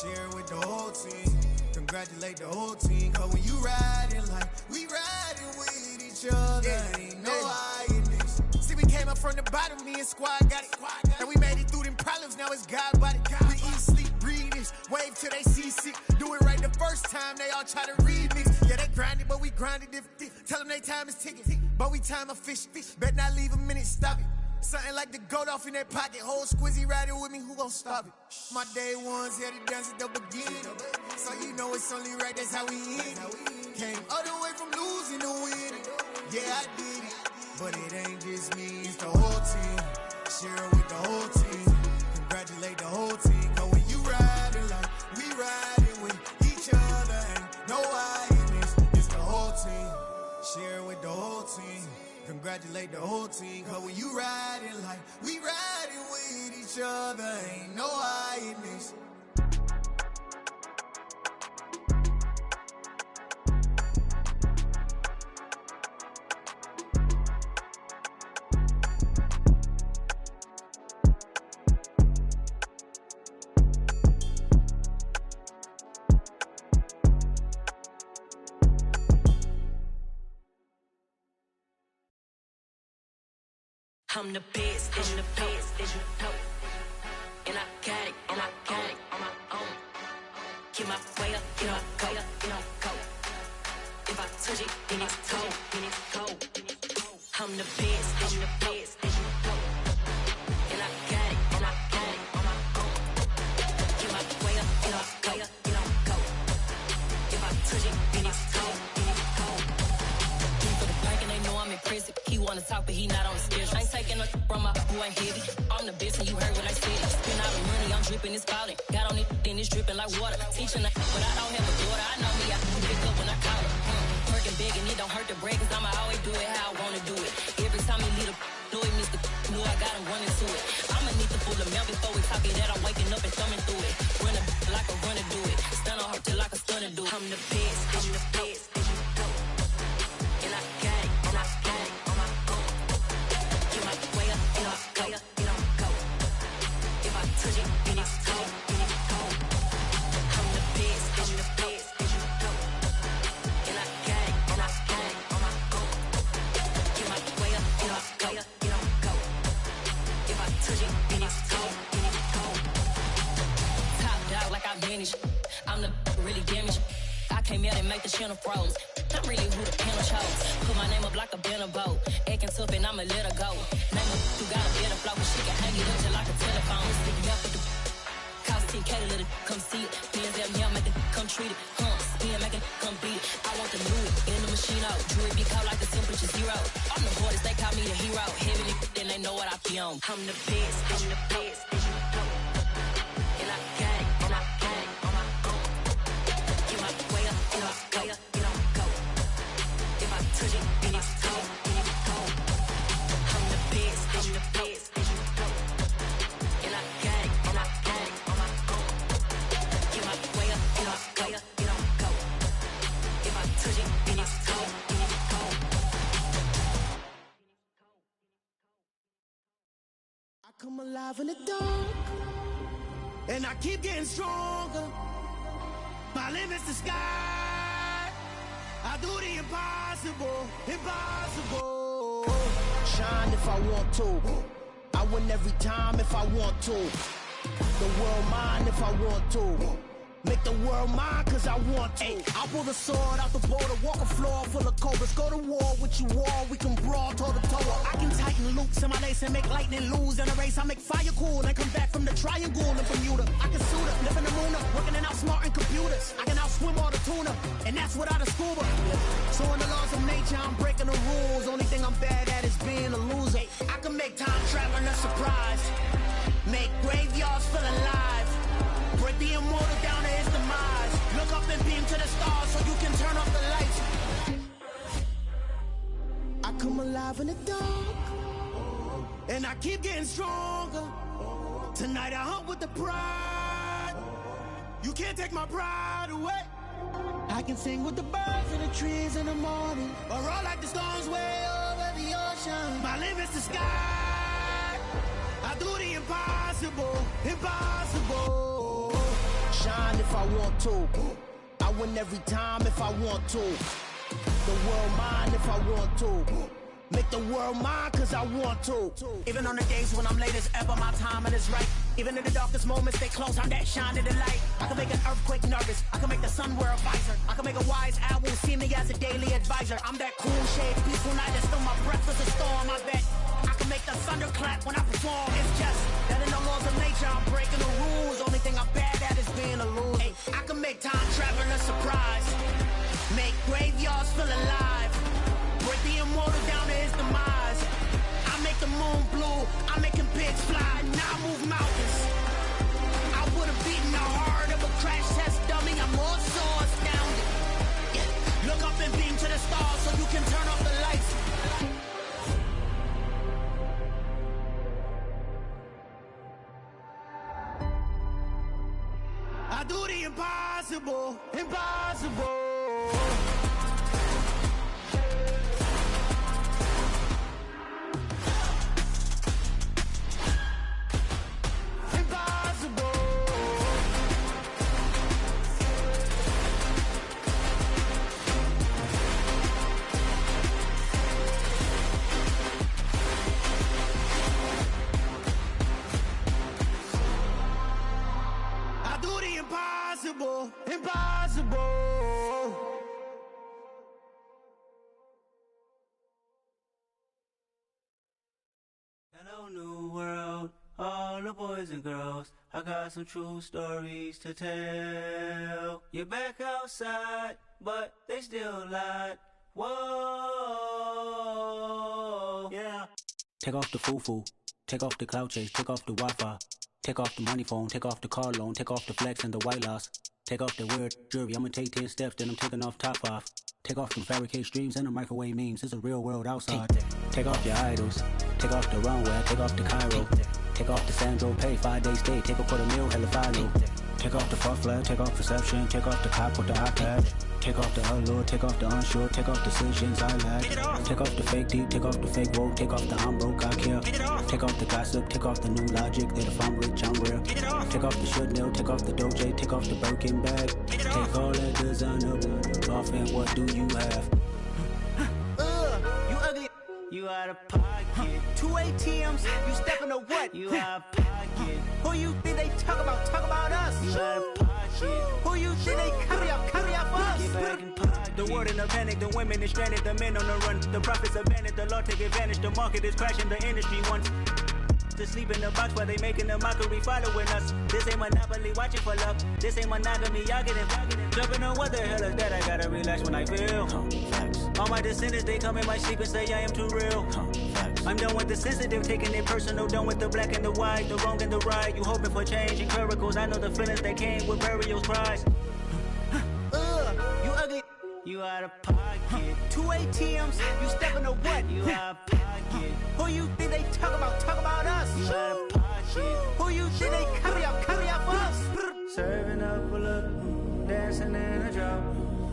Share it with the whole team. Congratulate the whole team. Cause when you riding like we riding with each other, ain't no I in this. See, we came up from the bottom, me and squad got it. And we made it through them problems, now it's God body. We eat, sleep, breathe this, wave till they see sick. Do it right the first time, they all try to remix. Yeah, they grinded, but we grinded different. Tell them they time is ticking, but we time a fish. Bet not leave a minute, stop it. Something like the goat off in that pocket. Whole squizzy riding with me, who gon' stop it? My day ones had to dance at the beginning. So you know it's only right, that's how we end. Came all the way from losing to winning. Yeah, I did it, but it ain't just me, it's the whole team. Share it with the whole team. Congratulate the whole team. Cause when you riding like we riding with each other, ain't no I in this. It's the whole team. Share it with the whole team. Congratulate the whole team. Cause when you riding like we riding with each other, ain't no I in this. I'm the best, I'm the best, as you know. And I got it, and I got it on my own. Get my way up, get my go, go. If I touch it, then it's cold, then it's cold. I'm the best, I'm the best, as you know. And I got it, and I got it on my own. Get my way up, get my go. If I touch it, then it's cold, then it's cold. For the bank and they know I'm impressive. He wanna talk, but he not on the schedule. I ain't taking no from my boy heavy. I'm the best and you heard what I said. Spend all the money, I'm dripping, it's falling. Got on it, then it's dripping like water. Teaching that, but I don't have a daughter. I know me, I can pick up when I call her. Working big and it don't hurt to break, cause I'ma always do it how I wanna do it. Every time he lead a know he missed the know I got him running to it. I'ma need to pull the mail before we talk it that I'm waking up and thumbing through it. Run a like a runner do it. Stun on her till like a stunner do it. I'm the best, I'm the best, as you know. And I got it, and I got it on my own. Get my way up, and I go. If I touch it, then it's cold, then it's cold. I'm the best, as you know. And I got it, and I got it on my own. Get my way up, and I go. If I touch it, then it's cold, then it's cold. Top dog like I vanished. I'm the really damaged. I came out and make the channel froze. I'm really who the panel chose. Put my name up like a banner boat. Acting tough and I'ma let her go. Name her who got a better flow, but she can hang it up just like a telephone. Sticking up with the cost 10K to let it come see it. Bands out here, make it come treat it. Spin, make it come beat it. I want the new it in the machine out. Jewelry be cold like the temperature zero. I'm the hardest, they call me the hero. Heavy then they know what I be on. I'm the best, I'm the best, as you know. And I got it, and I got it on my own. Get my way up, and I go. If I touch it, then it's cold, then it's cold. I'm the best, as you know. And I got it, and I got it on my own. Get my way up, and I go. If I touch it, then it's cold, then it's cold. I come alive in the dark, and I keep getting stronger. My limit's the sky. I do the impossible, impossible. Shine if I want to. I win every time if I want to. The world mine if I want to. Make the world mine cause I want to. I pull the sword out the border, walk a floor full of cobras. Go to war with you all, we can brawl toe to toe. I can tighten loops in my lace and make lightning lose in a race. I make fire cool and come back from the triangle in Bermuda. I can suit up, live in the moon up, working and outsmarting computers. I can outswim all the tuna, and that's without a scuba. So in the laws of nature, I'm breaking the rules. Only thing I'm bad at is being a loser. I can make time traveling a surprise, make graveyards feel alive. Break the immortal down to his demise. Look up and beam to the stars so you can turn off the lights. I come alive in the dark, and I keep getting stronger. Tonight I hunt with the pride. You can't take my pride away. I I can sing with the birds and the trees in the morning, or roll like the storms way over the ocean. My limit's the sky. I do the impossible, impossible. Shine if I want to. I win every time if I want to. The world mine if I want to. Make the world mine cause I want to. Even on the days when I'm late as ever, my timing is right. Even in the darkest moments, stay close, I'm that shining the light. I can make an earthquake nervous, I can make the sun wear a visor. I can make a wise owl see me as a daily advisor. I'm that cool shade, peaceful night that still my breath is a storm. I bet I can make the thunder clap when I perform. It's just that in the laws of nature, I'm breaking the rules. Only thing I'm bad at is being a loser. Hey, I can make time travel a surprise, make graveyards feel alive, break the immortal down to his demise. I make the moon blue, I'm making pigs fly, now I move mountains. I would've beaten the heart of a crash test dummy, I'm more so astounded. Yeah. Look up and beam to the stars so you can turn off the lights. I do the impossible, impossible. Impossible, impossible. Hello, new world, all the boys and girls. I got some true stories to tell. You're back outside, but they still lied. Whoa, yeah. Take off the foo-foo, take off the cloud chase, take off the Wi-Fi. Take off the money phone, take off the car loan, take off the flex and the white loss. Take off the weird jewelry, I'ma take 10 steps, then I'm taking off top 5. Take off them fabricate streams and the microwave memes, it's a real world outside. Take off your idols, take off the runway, take off the Cairo. Take off the Sandro pay, 5-day stay, take a $250,000, hella final. Take off the fuck flag, take off perception, take off the cop with the iPad. Take off the allure, take off the unsure, take off decisions I lack. Take off the fake deep, take off the fake woke, take off the I'm broke, I care. Take off the gossip, take off the new logic, that if I'm rich, I'm real. Take off the should know, take off the Doge, take off the Birkin bag. Take all that designer off and what do you have? You ugly, you out of pocket. 2 ATMs, you stepping to what? You out of pocket. Who you think they talk about? Talk about us. You out of pocket. Who you think they carry out for us? Get back in pocket. The world in a panic, the women is stranded, the men on the run. The profits abandoned, the law take advantage. The market is crashing, the industry wants to sleep in the box while they making a mockery following us. This ain't monopoly, watching for love. This ain't monogamy, y'all get it. Jumping on what the hell is that? I gotta relax when I feel. All my descendants, they come in my sleep and say I am too real. I'm done with the sensitive, taking it personal. Done with the black and the white, the wrong and the right. You hoping for change and miracles. I know the feelings that came with burials, cries. You ugly. You out of pocket. 2 ATMs, you stepping to what? You out of pocket. Who you think they talk about? Talk about us. You out of pocket. Who you think they carry out for us? Serving up a look, dancing in a drop.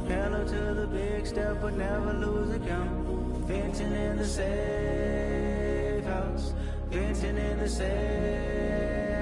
Hello to the big step, but never lose a count. Venting in the safe house. Venting in the safe.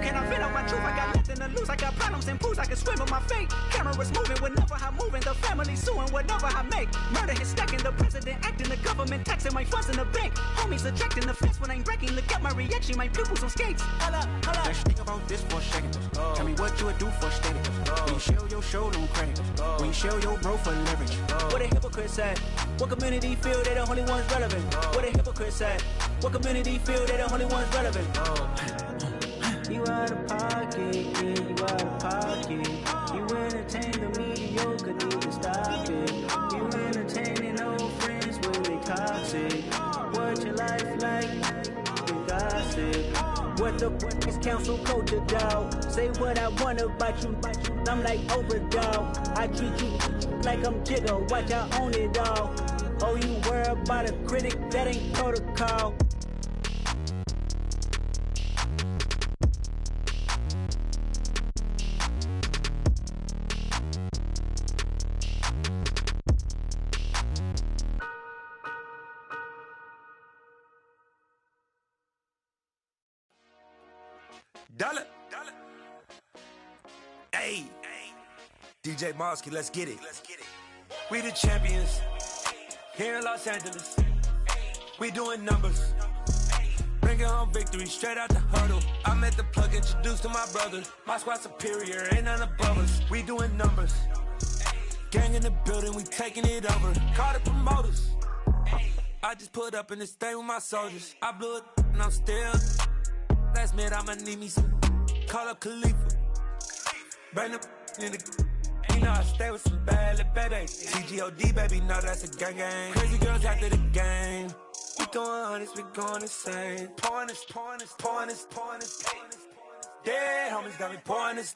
Can I vent out my truth? I got nothing to lose. I got problems and pools. I can swim with my fate. Cameras moving whenever I'm moving. The family suing whatever I make. Murder is stacking. The president acting. The government taxing my funds in the bank. Homies attracting the fence when I'm breaking. Look at my reaction. My pupils on skates. Holla, holla. Let's think about this for a second. Tell me what you would do for steady. When you show your show, don't crack. When you show your bro for leverage. What a hypocrite said. What community feel they the only ones relevant? What a hypocrite said. What community feel they the only ones relevant? You out of pocket, yeah, you out of pocket. You entertain the mediocre, need to stop it. You entertaining old friends when they toxic. What your life like? You gossip. What the is council culture, dog? Say what I want about you. I'm like Oprah, dog. I treat you like I'm Jigga. Watch I own it all. Oh, you worry about a critic? That ain't protocol. Dollar. Hey. DJ Mosky, let's get it. We the champions. Here in Los Angeles. We doing numbers. Bringing home victory straight out the huddle. I'm at the plug, introduced to my brother. My squad superior, ain't none above us. We doing numbers. Gang in the building, we taking it over. Call the promoters. I just put up in this thing with my soldiers. I blew it and I'm still. Last minute I'ma need me some. Call up Khalifa. Bring the in the. You know I stay with some bad little baby. TGOD baby, know that's a gang gang. Crazy girls after the game. We going honest, we going insane. Pouring this. Dead homies got me pouring this.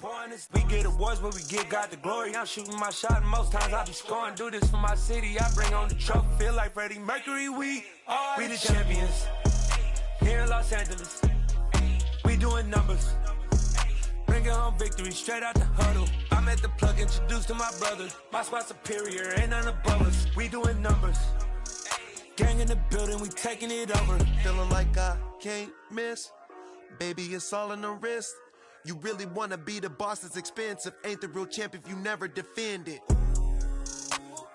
We get awards, but we give God the glory. I'm shooting my shot, and most times I be scoring. Do this for my city, I bring on the trophy. Feel like Freddie Mercury, we the champions. Here in Los Angeles, we doing numbers. Bringing home victory straight out the huddle. I'm at the plug, introduced to my brother. My squad superior, ain't none above us. We doing numbers. Gang in the building, we taking it over. Feeling like I can't miss. Baby, it's all in the wrist. You really wanna be the boss, it's expensive. Ain't the real champ if you never defend it.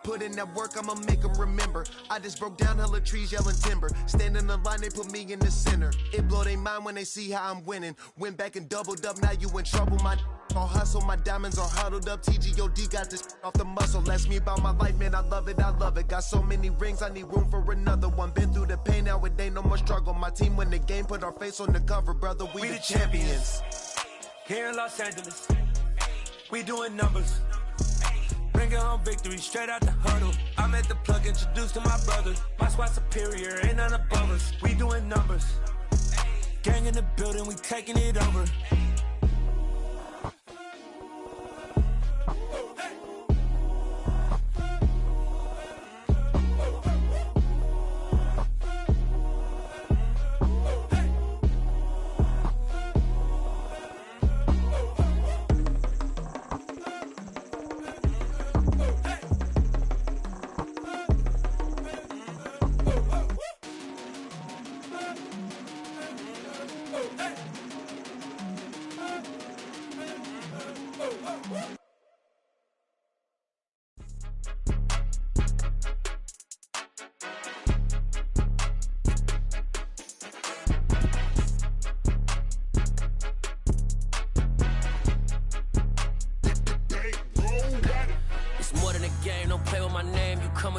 Put in that work, I'ma make them remember. I just broke down hella trees, yelling timber. Stand in the line, they put me in the center. It blow their mind when they see how I'm winning. Went back and doubled up, now you in trouble. My all hustle, my diamonds are huddled up. TGOD got this off the muscle. Ask me about my life, man, I love it. Got so many rings, I need room for another one. Been through the pain, now it ain't no more struggle. My team win the game, put our face on the cover, brother. We the champions. Here in Los Angeles, we doing numbers. Bringing home victory straight out the huddle. I'm at the plug, introduced to my brother. My squad superior, ain't none above us. We doing numbers. Gang in the building, we taking it over.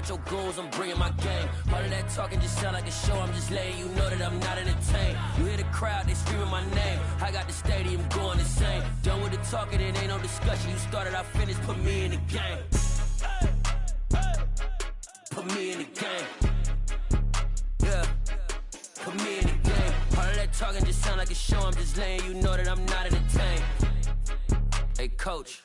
Your goons, I'm bringing my game. All of that talking just sound like a show. I'm just letting you know that I'm not entertained. You hear the crowd, they screaming my name. I got the stadium going insane. Done with the talking, it ain't no discussion. You started, I finished, put me in the game. Put me in the game. Yeah, put me in the game. All of that talking just sound like a show. I'm just letting you know that I'm not entertained. Hey, coach.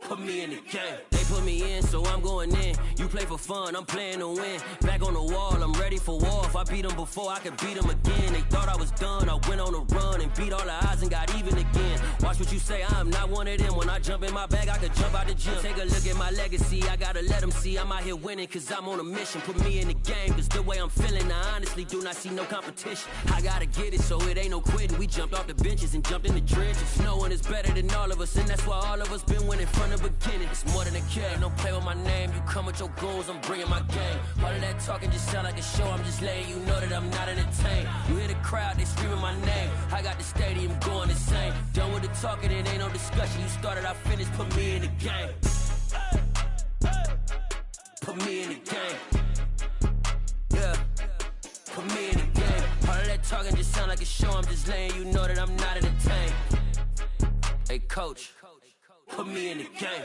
Put me in the game. They put me in, so I'm going in. You play for fun, I'm playing to win. Back on the wall, I'm ready for war. If I beat them before, I could beat them again. They thought I was done, I went on a run and beat all the odds and got even again. Watch what you say, I'm not one of them. When I jump in my bag, I could jump out the gym. Take a look at my legacy, I gotta let them see I'm out here winning, cause I'm on a mission. Put me in the game, cause the way I'm feeling, I honestly do not see no competition. I gotta get it, so it ain't no quitting. We jumped off the benches and jumped in the trenches. No one is better than all of us, and that's why all of us been winning from the beginning. It's more than a game, don't play with my name. You come with your goons, I'm bringing my game. All of that talking just sound like a show. I'm just letting you know that I'm not entertained. You hear the crowd, they screaming my name. I got the stadium going insane. Done with the talking, it ain't no discussion. You started, I finished, put me in the game. Put me in the game. Yeah, put me in the game. All of that talking just sound like a show. I'm just letting you know that I'm not entertained. Hey, coach. Put me in the game.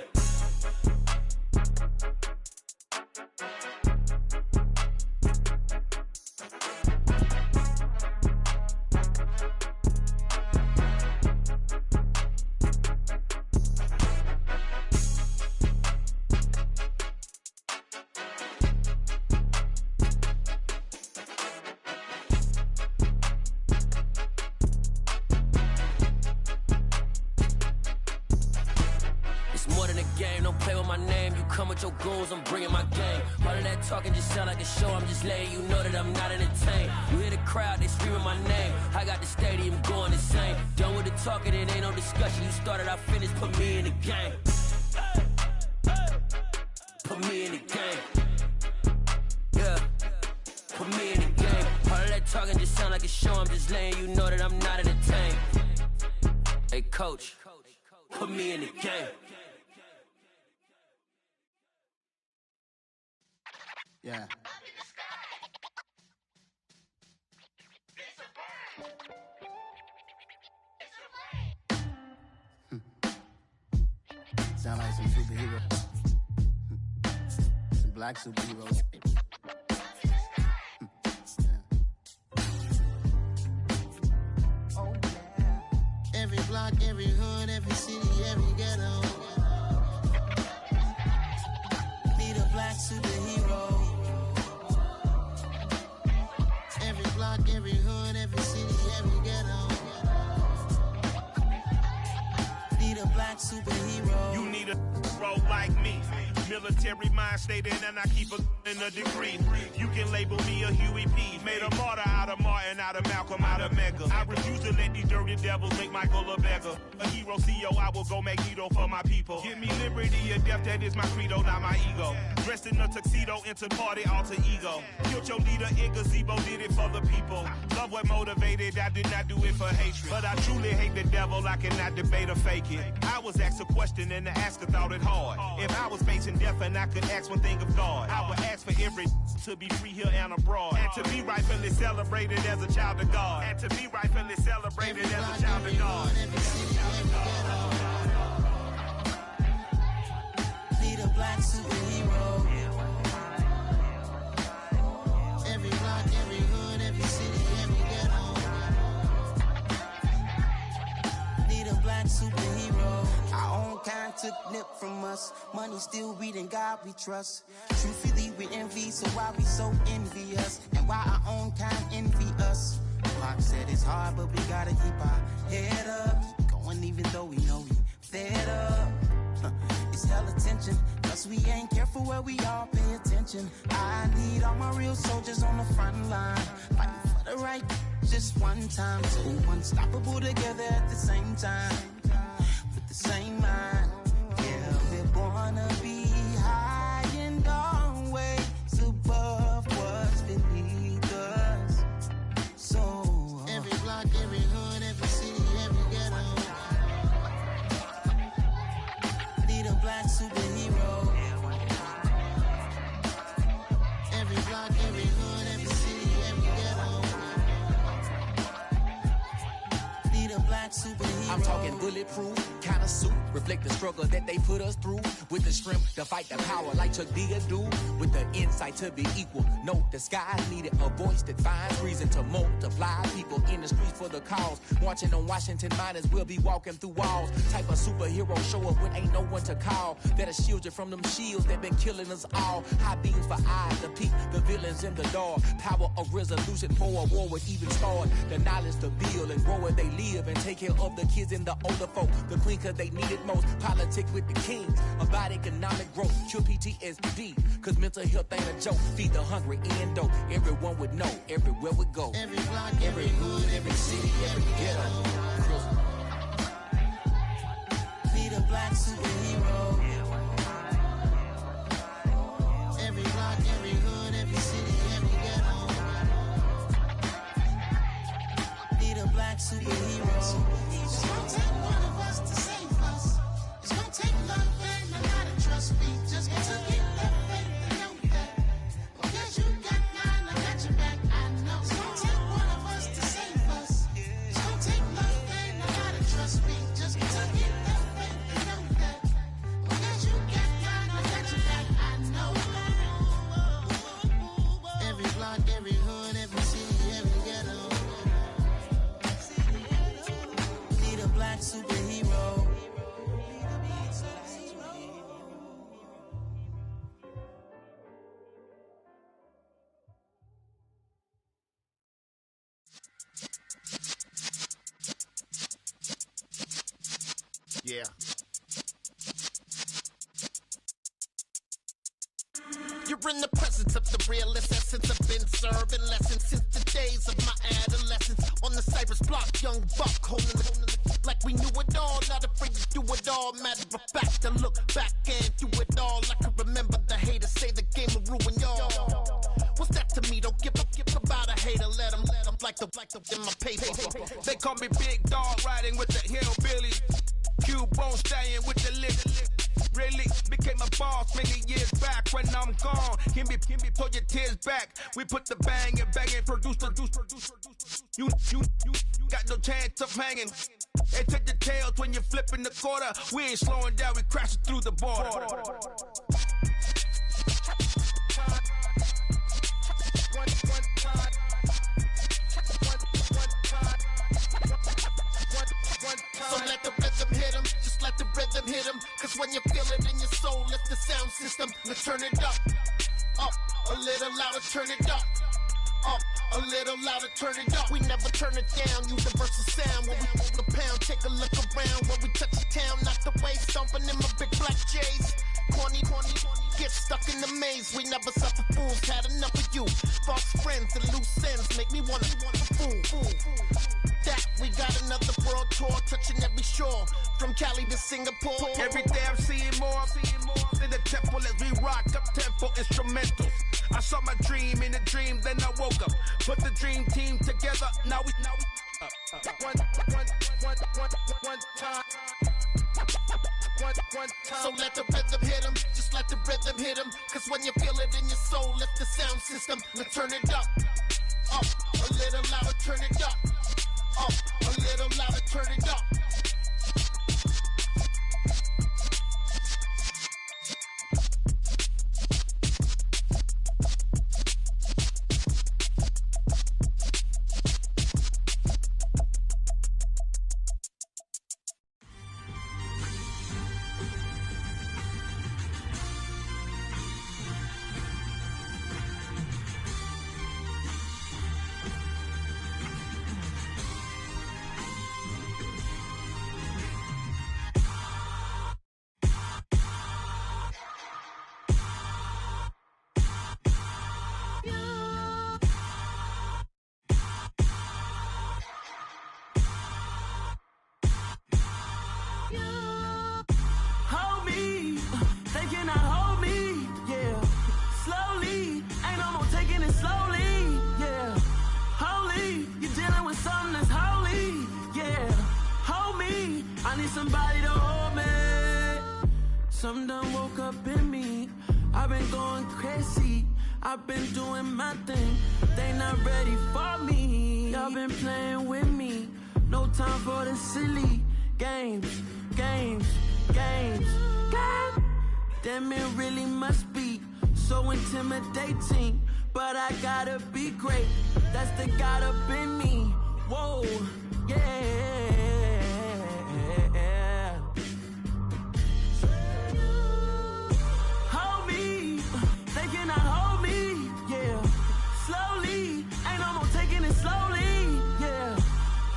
Your goals, I'm bringing my game. All of that talking just sound like a show. I'm just letting you know that I'm not entertained. You hear the crowd, they screaming my name. I got the stadium going insane. Done with the talking, it ain't no discussion. You started, I finished, put me in the game. Put me in the game. Yeah, put me in the game. All of that talking just sound like a show. I'm just letting you know that I'm not entertained. Hey, coach, put me in the game. Yeah. Sound like some superheroes. Some black superheroes. Oh, yeah. Every block, every hood, every city, every ghetto. Need a black superhero. Every block, every hood, every city, every ghetto. Need a black superhero. You need a role like me. Military mind stated, and I keep in a degree. You can label me a Huey P. Made a martyr out of Martin, out of Malcolm, out of Mega. I refuse to let these dirty devils make Michael a beggar. A hero CEO, I will go Magneto for my people. Give me liberty or death, that is my credo, not my ego. Dressed in a tuxedo, into party, alter ego. Killed your leader in gazebo, did it for the people. Love what motivated, I did not do it for hatred. But I truly hate the devil, I cannot debate or fake it. I was asked a question and the asker thought it hard. If I was facing death and I could ask one thing of God, I would ask for every to be free here and abroad, and to be rightfully celebrated as a child of God, and to be rightfully celebrated as a child of God. Need a black superhero. Every block, every hood, every city, every ghetto. Need a black superhero. Our own kind took nip from us. Money still reading, God we trust. Truthfully we envy, so why we so envious? And why our own kind envy us? Pac said it's hard, but we gotta keep our head up. Keep going even though we know we fed up. It's hell attention, cause we ain't careful where we all pay attention. I need all my real soldiers on the front line, fighting for the right just one time. So unstoppable together at the same time, with the same mind. Yeah, we're gonna be high and always above what's beneath us. So every block, every hood, every city, every ghetto. Need a black superhero. Every block, every hood, every city, every ghetto. Need a black superhero. I'm talking bulletproof kind of suit, reflect the struggle that they put us through, with the strength to fight the power like Chuck D do, with the insight to be equal. No, the sky needed a voice that finds reason to multiply people in the streets for the cause. Marching on Washington miners, we'll be walking through walls. Type of superhero show up when ain't no one to call, that'll shield you from them shields that been killing us all. High beams for eyes to peek the villains in the dark. Power of resolution for a war would even start. The knowledge to build and grow where they live and take care of the kids and the older folk. The queen cause they need it most. Politics with the kings about economic growth. Cure PTSD cause mental health ain't a joke. Feed the hungry and dope. Everyone would know everywhere we go. Every block, every hood, every city, every ghetto. Need a black superhero. Every block, every hood, every city, every ghetto. Need a black superhero. It's gonna take one of us to save us. It's gonna take love and a lot of trust. We just got to get that faith and know that. Because you got mine, I got your back, I know. It's gonna take one of us to save us. It's gonna take love and a lot of trust. We just got to get that faith and know that. Because you got mine, I got your back, I know. Every block, every hood, every city, every ghetto. Need a black superhero. Yeah. You're in the presence of the realest essence. I've been serving lessons since the days of my adolescence. On the cyber all. Matter of fact, I look back and through it all, I can remember the haters say the game will ruin y'all. What's that to me? Don't give about a hater. Let them like the in my paper. They call me Big Dog, riding with the hillbillies. Q-Bone staying with the lip. Really became a boss many years back. When I'm gone, can be pull your tears back. We put the bang and produce. You got no chance of hanging. And take the tails when you're flipping the quarter. We ain't slowing down, we crashing through the border. So let the rhythm hit him, just let the rhythm hit him. Cause when you feel it in your soul, lift the sound system. Let's turn it up, a little louder, turn it up. A little louder, turn it up. We never turn it down, universal sound. When we move the pound, take a look around. When we touch the town, knock the way, stomping in my big black J's. Corny, get stuck in the maze. We never suffer fools, had enough of you. False friends and loose ends make me wanna fool. That we got another world tour, touching every shore, from Cali to Singapore. Every day I'm seeing more in the temple as we rock up tempo instrumentals. I saw my dream in a dream, then I woke up. Put the dream team together, now we one time. So let the rhythm hit him, just let the rhythm hit him. Cause when you feel it in your soul, lift the sound system. Let's turn it up, a little louder, turn it up. A little louder, turn it up. Somebody to hold me. Something done woke up in me. I've been going crazy. I've been doing my thing. They not ready for me. Y'all been playing with me. No time for the silly games. God damn, it really must be so intimidating. But I gotta be great. That's the God up in me. Whoa, yeah. Hold me, they cannot hold me, yeah. Slowly, ain't no more taking it slowly, yeah.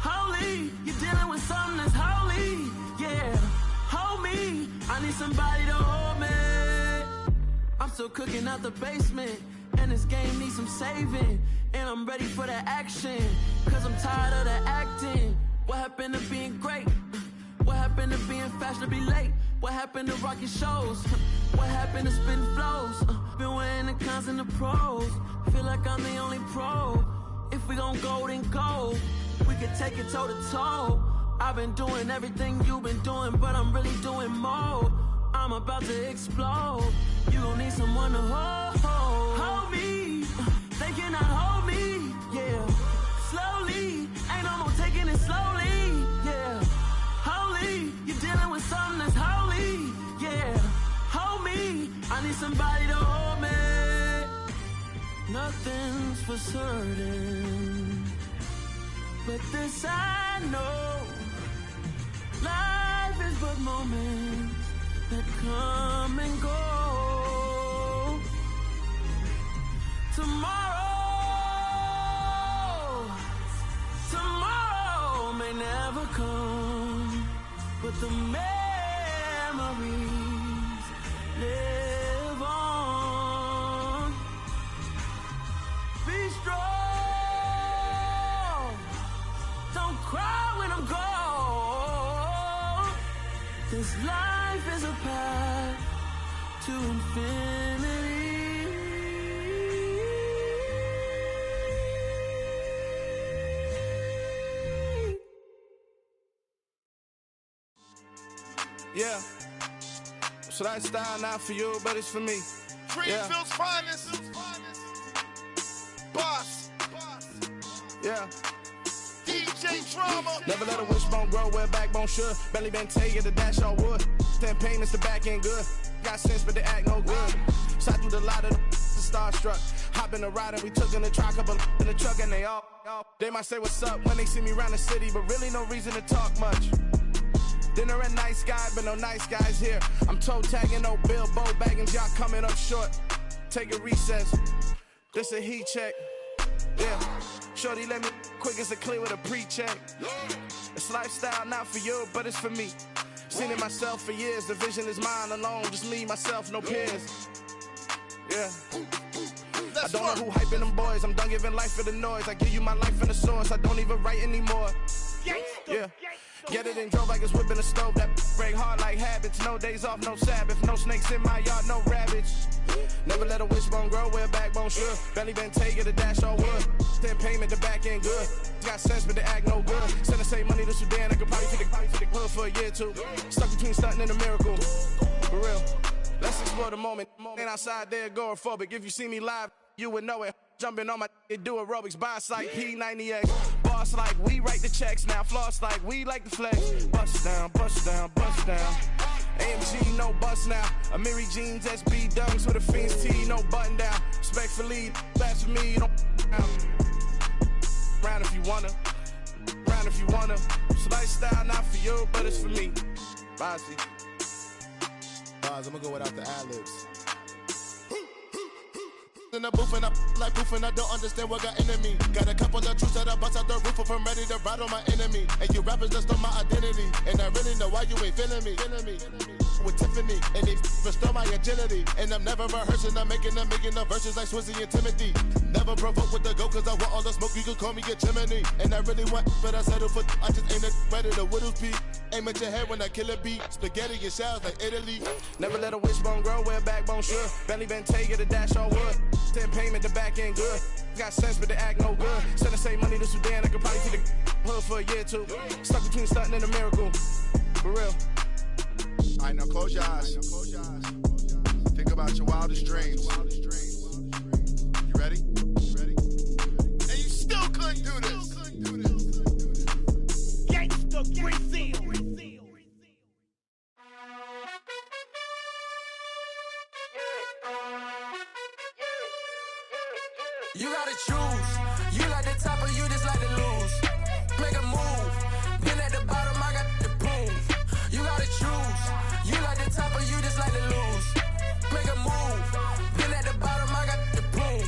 Holy, you're dealing with something that's holy, yeah. Hold me, I need somebody to hold me. I'm still cooking out the basement, and this game needs some saving. And I'm ready for the action, cause I'm tired of the acting. What happened to being great? What happened to being fashionably late? What happened to rocking shows? What happened to spitting flows? Been wearing the cons and the pros. Feel like I'm the only pro. If we gon' go, then go. We could take it toe to toe. I've been doing everything you've been doing, but I'm really doing more. I'm about to explode. You gon' need someone to hold me. They cannot hold me, yeah. Slowly, ain't no more taking it slowly, yeah. Holy, you're dealing with something that's holy, yeah. Hold me, I need somebody to hold me. Nothing's for certain, but this I know. Life is but moments that come and go. Tomorrow may never come, but the memories live on. Be strong, don't cry when I'm gone. This life is a path to infinity. Yeah. So that style not for you, but it's for me. Greenfield's finest. Boss. Yeah. DJ Drama. Never let a wishbone grow where a backbone should. Belly been taken to dash all wood. 10 payments, the back end good. Got sense, but they act no good. Shot through the lot of the starstruck. Hop in the ride and we took in the truck, couple in the truck and they all. They might say what's up when they see me around the city, but really no reason to talk much. Dinner at nice guy, but no nice guys here. I'm toe tagging, no Bilbo baggins, y'all coming up short. Take a recess. This a heat check. Yeah. Shorty let me quick as a clear with a pre-check. It's lifestyle not for you, but it's for me. Seen it myself for years. The vision is mine alone. Just me, myself, no peers. Yeah. I don't know who hyping them boys. I'm done giving life for the noise. I give you my life in the source. I don't even write anymore. Yeah. Get it and drove like it's whipping a stove. That break hard like habits. No days off, no Sabbath. No snakes in my yard, no rabbits. Never let a wishbone grow where a backbone should. Belly been taken to dash all wood. 10 payment, the back end good. Got sense, but they act no good. Send the same money to Sudan. I could probably take the hood for a year or two. Stuck between stunting and a miracle. For real. Let's explore the moment. Ain't outside there agoraphobic. If you see me live, you would know it. Jumping on my do aerobics, boss like P90X. Boss like we write the checks now. Floss like we like the flex. Bust down, bust down, bust down. AMG, no bust now. Amiri jeans, SB dunks with a Fiends T, no button down. Respectfully, that's for me, you don't round if you wanna. Round if you wanna. It's lifestyle not for you, but it's for me. Bossy. I'm gonna go without the ad-libs. In the booth and I like poof and I don't understand what got into me. Got a couple of truths that I bust out the roof if I'm ready to ride on my enemy. And you rappers just stole my identity, and I really know why you ain't feeling me. With Tiffany, and they restore my agility. And I'm never rehearsing, I'm making a million of verses like Swizzy and Timothy. Never provoke with the go, cause I want all the smoke, you can call me a chimney. And I really want, but I settle for, I just ain't ready to whittles beat. Aim at your head when I kill a beat. Spaghetti and shells like Italy. Never let a wishbone grow where a backbone should. Belly been taken to dash all wood. 10 payment, the back end good. Got sense, but they act no good. Send the same money to Sudan, I could probably take the hood for a year or two. Stuck between stunting and a miracle. For real. Alright, now close your eyes. Think about your wildest dreams. You ready? And you still couldn't do this. Gangsta Brazil. You gotta choose. You like the top or you just like to lose. Make a move. Been at the bottom, I got the proof. You gotta choose. You like the top or you just like to lose. Make a move. Been at the bottom, I got the proof.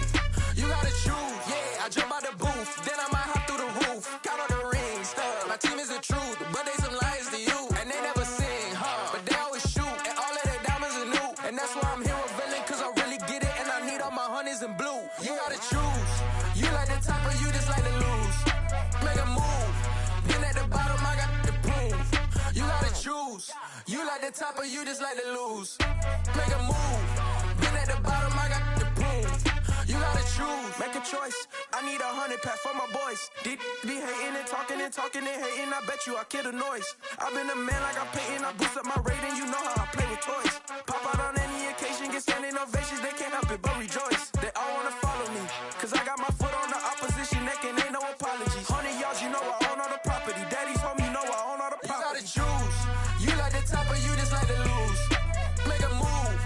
You gotta choose. Yeah, I jump out the booth. Then I might hop through the roof. Count all the rings. My team is the truth, but they some liars to you. And they never sing, but they always shoot. And all of their diamonds are new. And that's why I'm here revealing, cause I really get it. And I need all my honeys in blue. You gotta choose. You like the top or you just like to lose. Make a move. Been at the bottom, I got the proof. You gotta choose. You like the top or you just like to lose. Make a move. Been at the bottom, I got the proof. You gotta choose. Make a choice. I need 100 pack for my boys. Be hating and talking and hating. I bet you I kill the noise. I've been a man like I'm Peyton. I boost up my rating. You know how I play with toys. Pop out on any occasion, get standing ovations. They can't help it but rejoice. They all wanna follow me, cause I got my foot on the opposition neck and ain't no apologies. 100 yards, you know I own all the property. Daddy's home, you know I own all the property. You gotta choose. You like the top or you just like to lose. Make a move.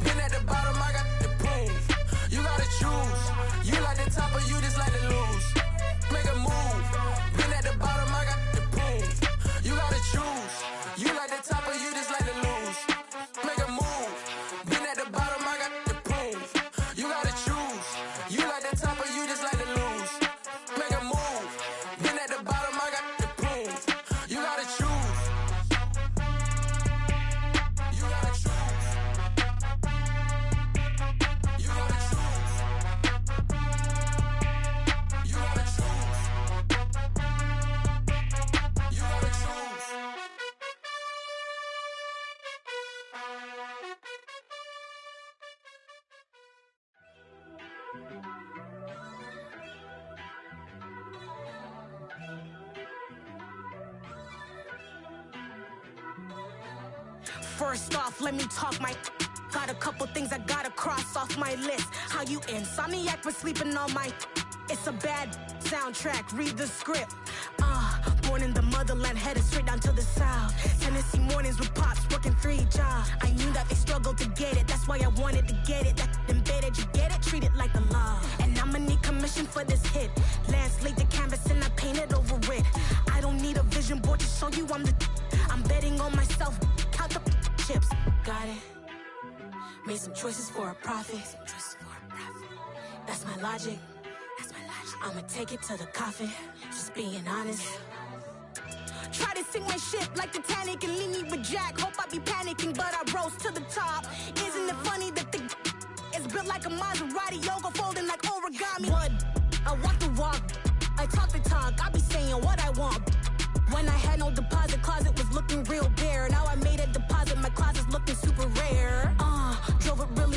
Been at the bottom, I got the proof. You gotta choose. You like the top or you just like to lose. Make a move. Been at the bottom, I got the proof. You gotta choose. You like the top or you just like to lose. Make a move. Been at the bottom, I got the proof. You gotta choose. First off, let me talk my. Got a couple things I gotta cross off my list. How you insomniac for sleeping on my. It's a bad soundtrack, read the script. Born in the motherland, headed straight down to the south. Tennessee mornings with pops, working 3 jobs. I knew that they struggled to get it, that's why I wanted to get it. That embedded, you get it, treat it like the law. And I'ma need commission for this hit. Lance laid the canvas and I painted over it. I don't need a vision board to show you I'm the. I'm betting on myself, count the chips. Got it. Made some choices for a profit. That's my logic. I'ma take it to the coffin, just being honest. Try to sink my ship like Titanic and leave me with Jack. Hope I be panicking, but I rose to the top. Isn't it funny that the is built like a Maserati, yoga folding like origami? What? I walk the walk, I talk the talk, I be saying what I want. When I had no deposit, closet was looking real bare. Now I made a deposit, my closet's looking super rare. Drove it really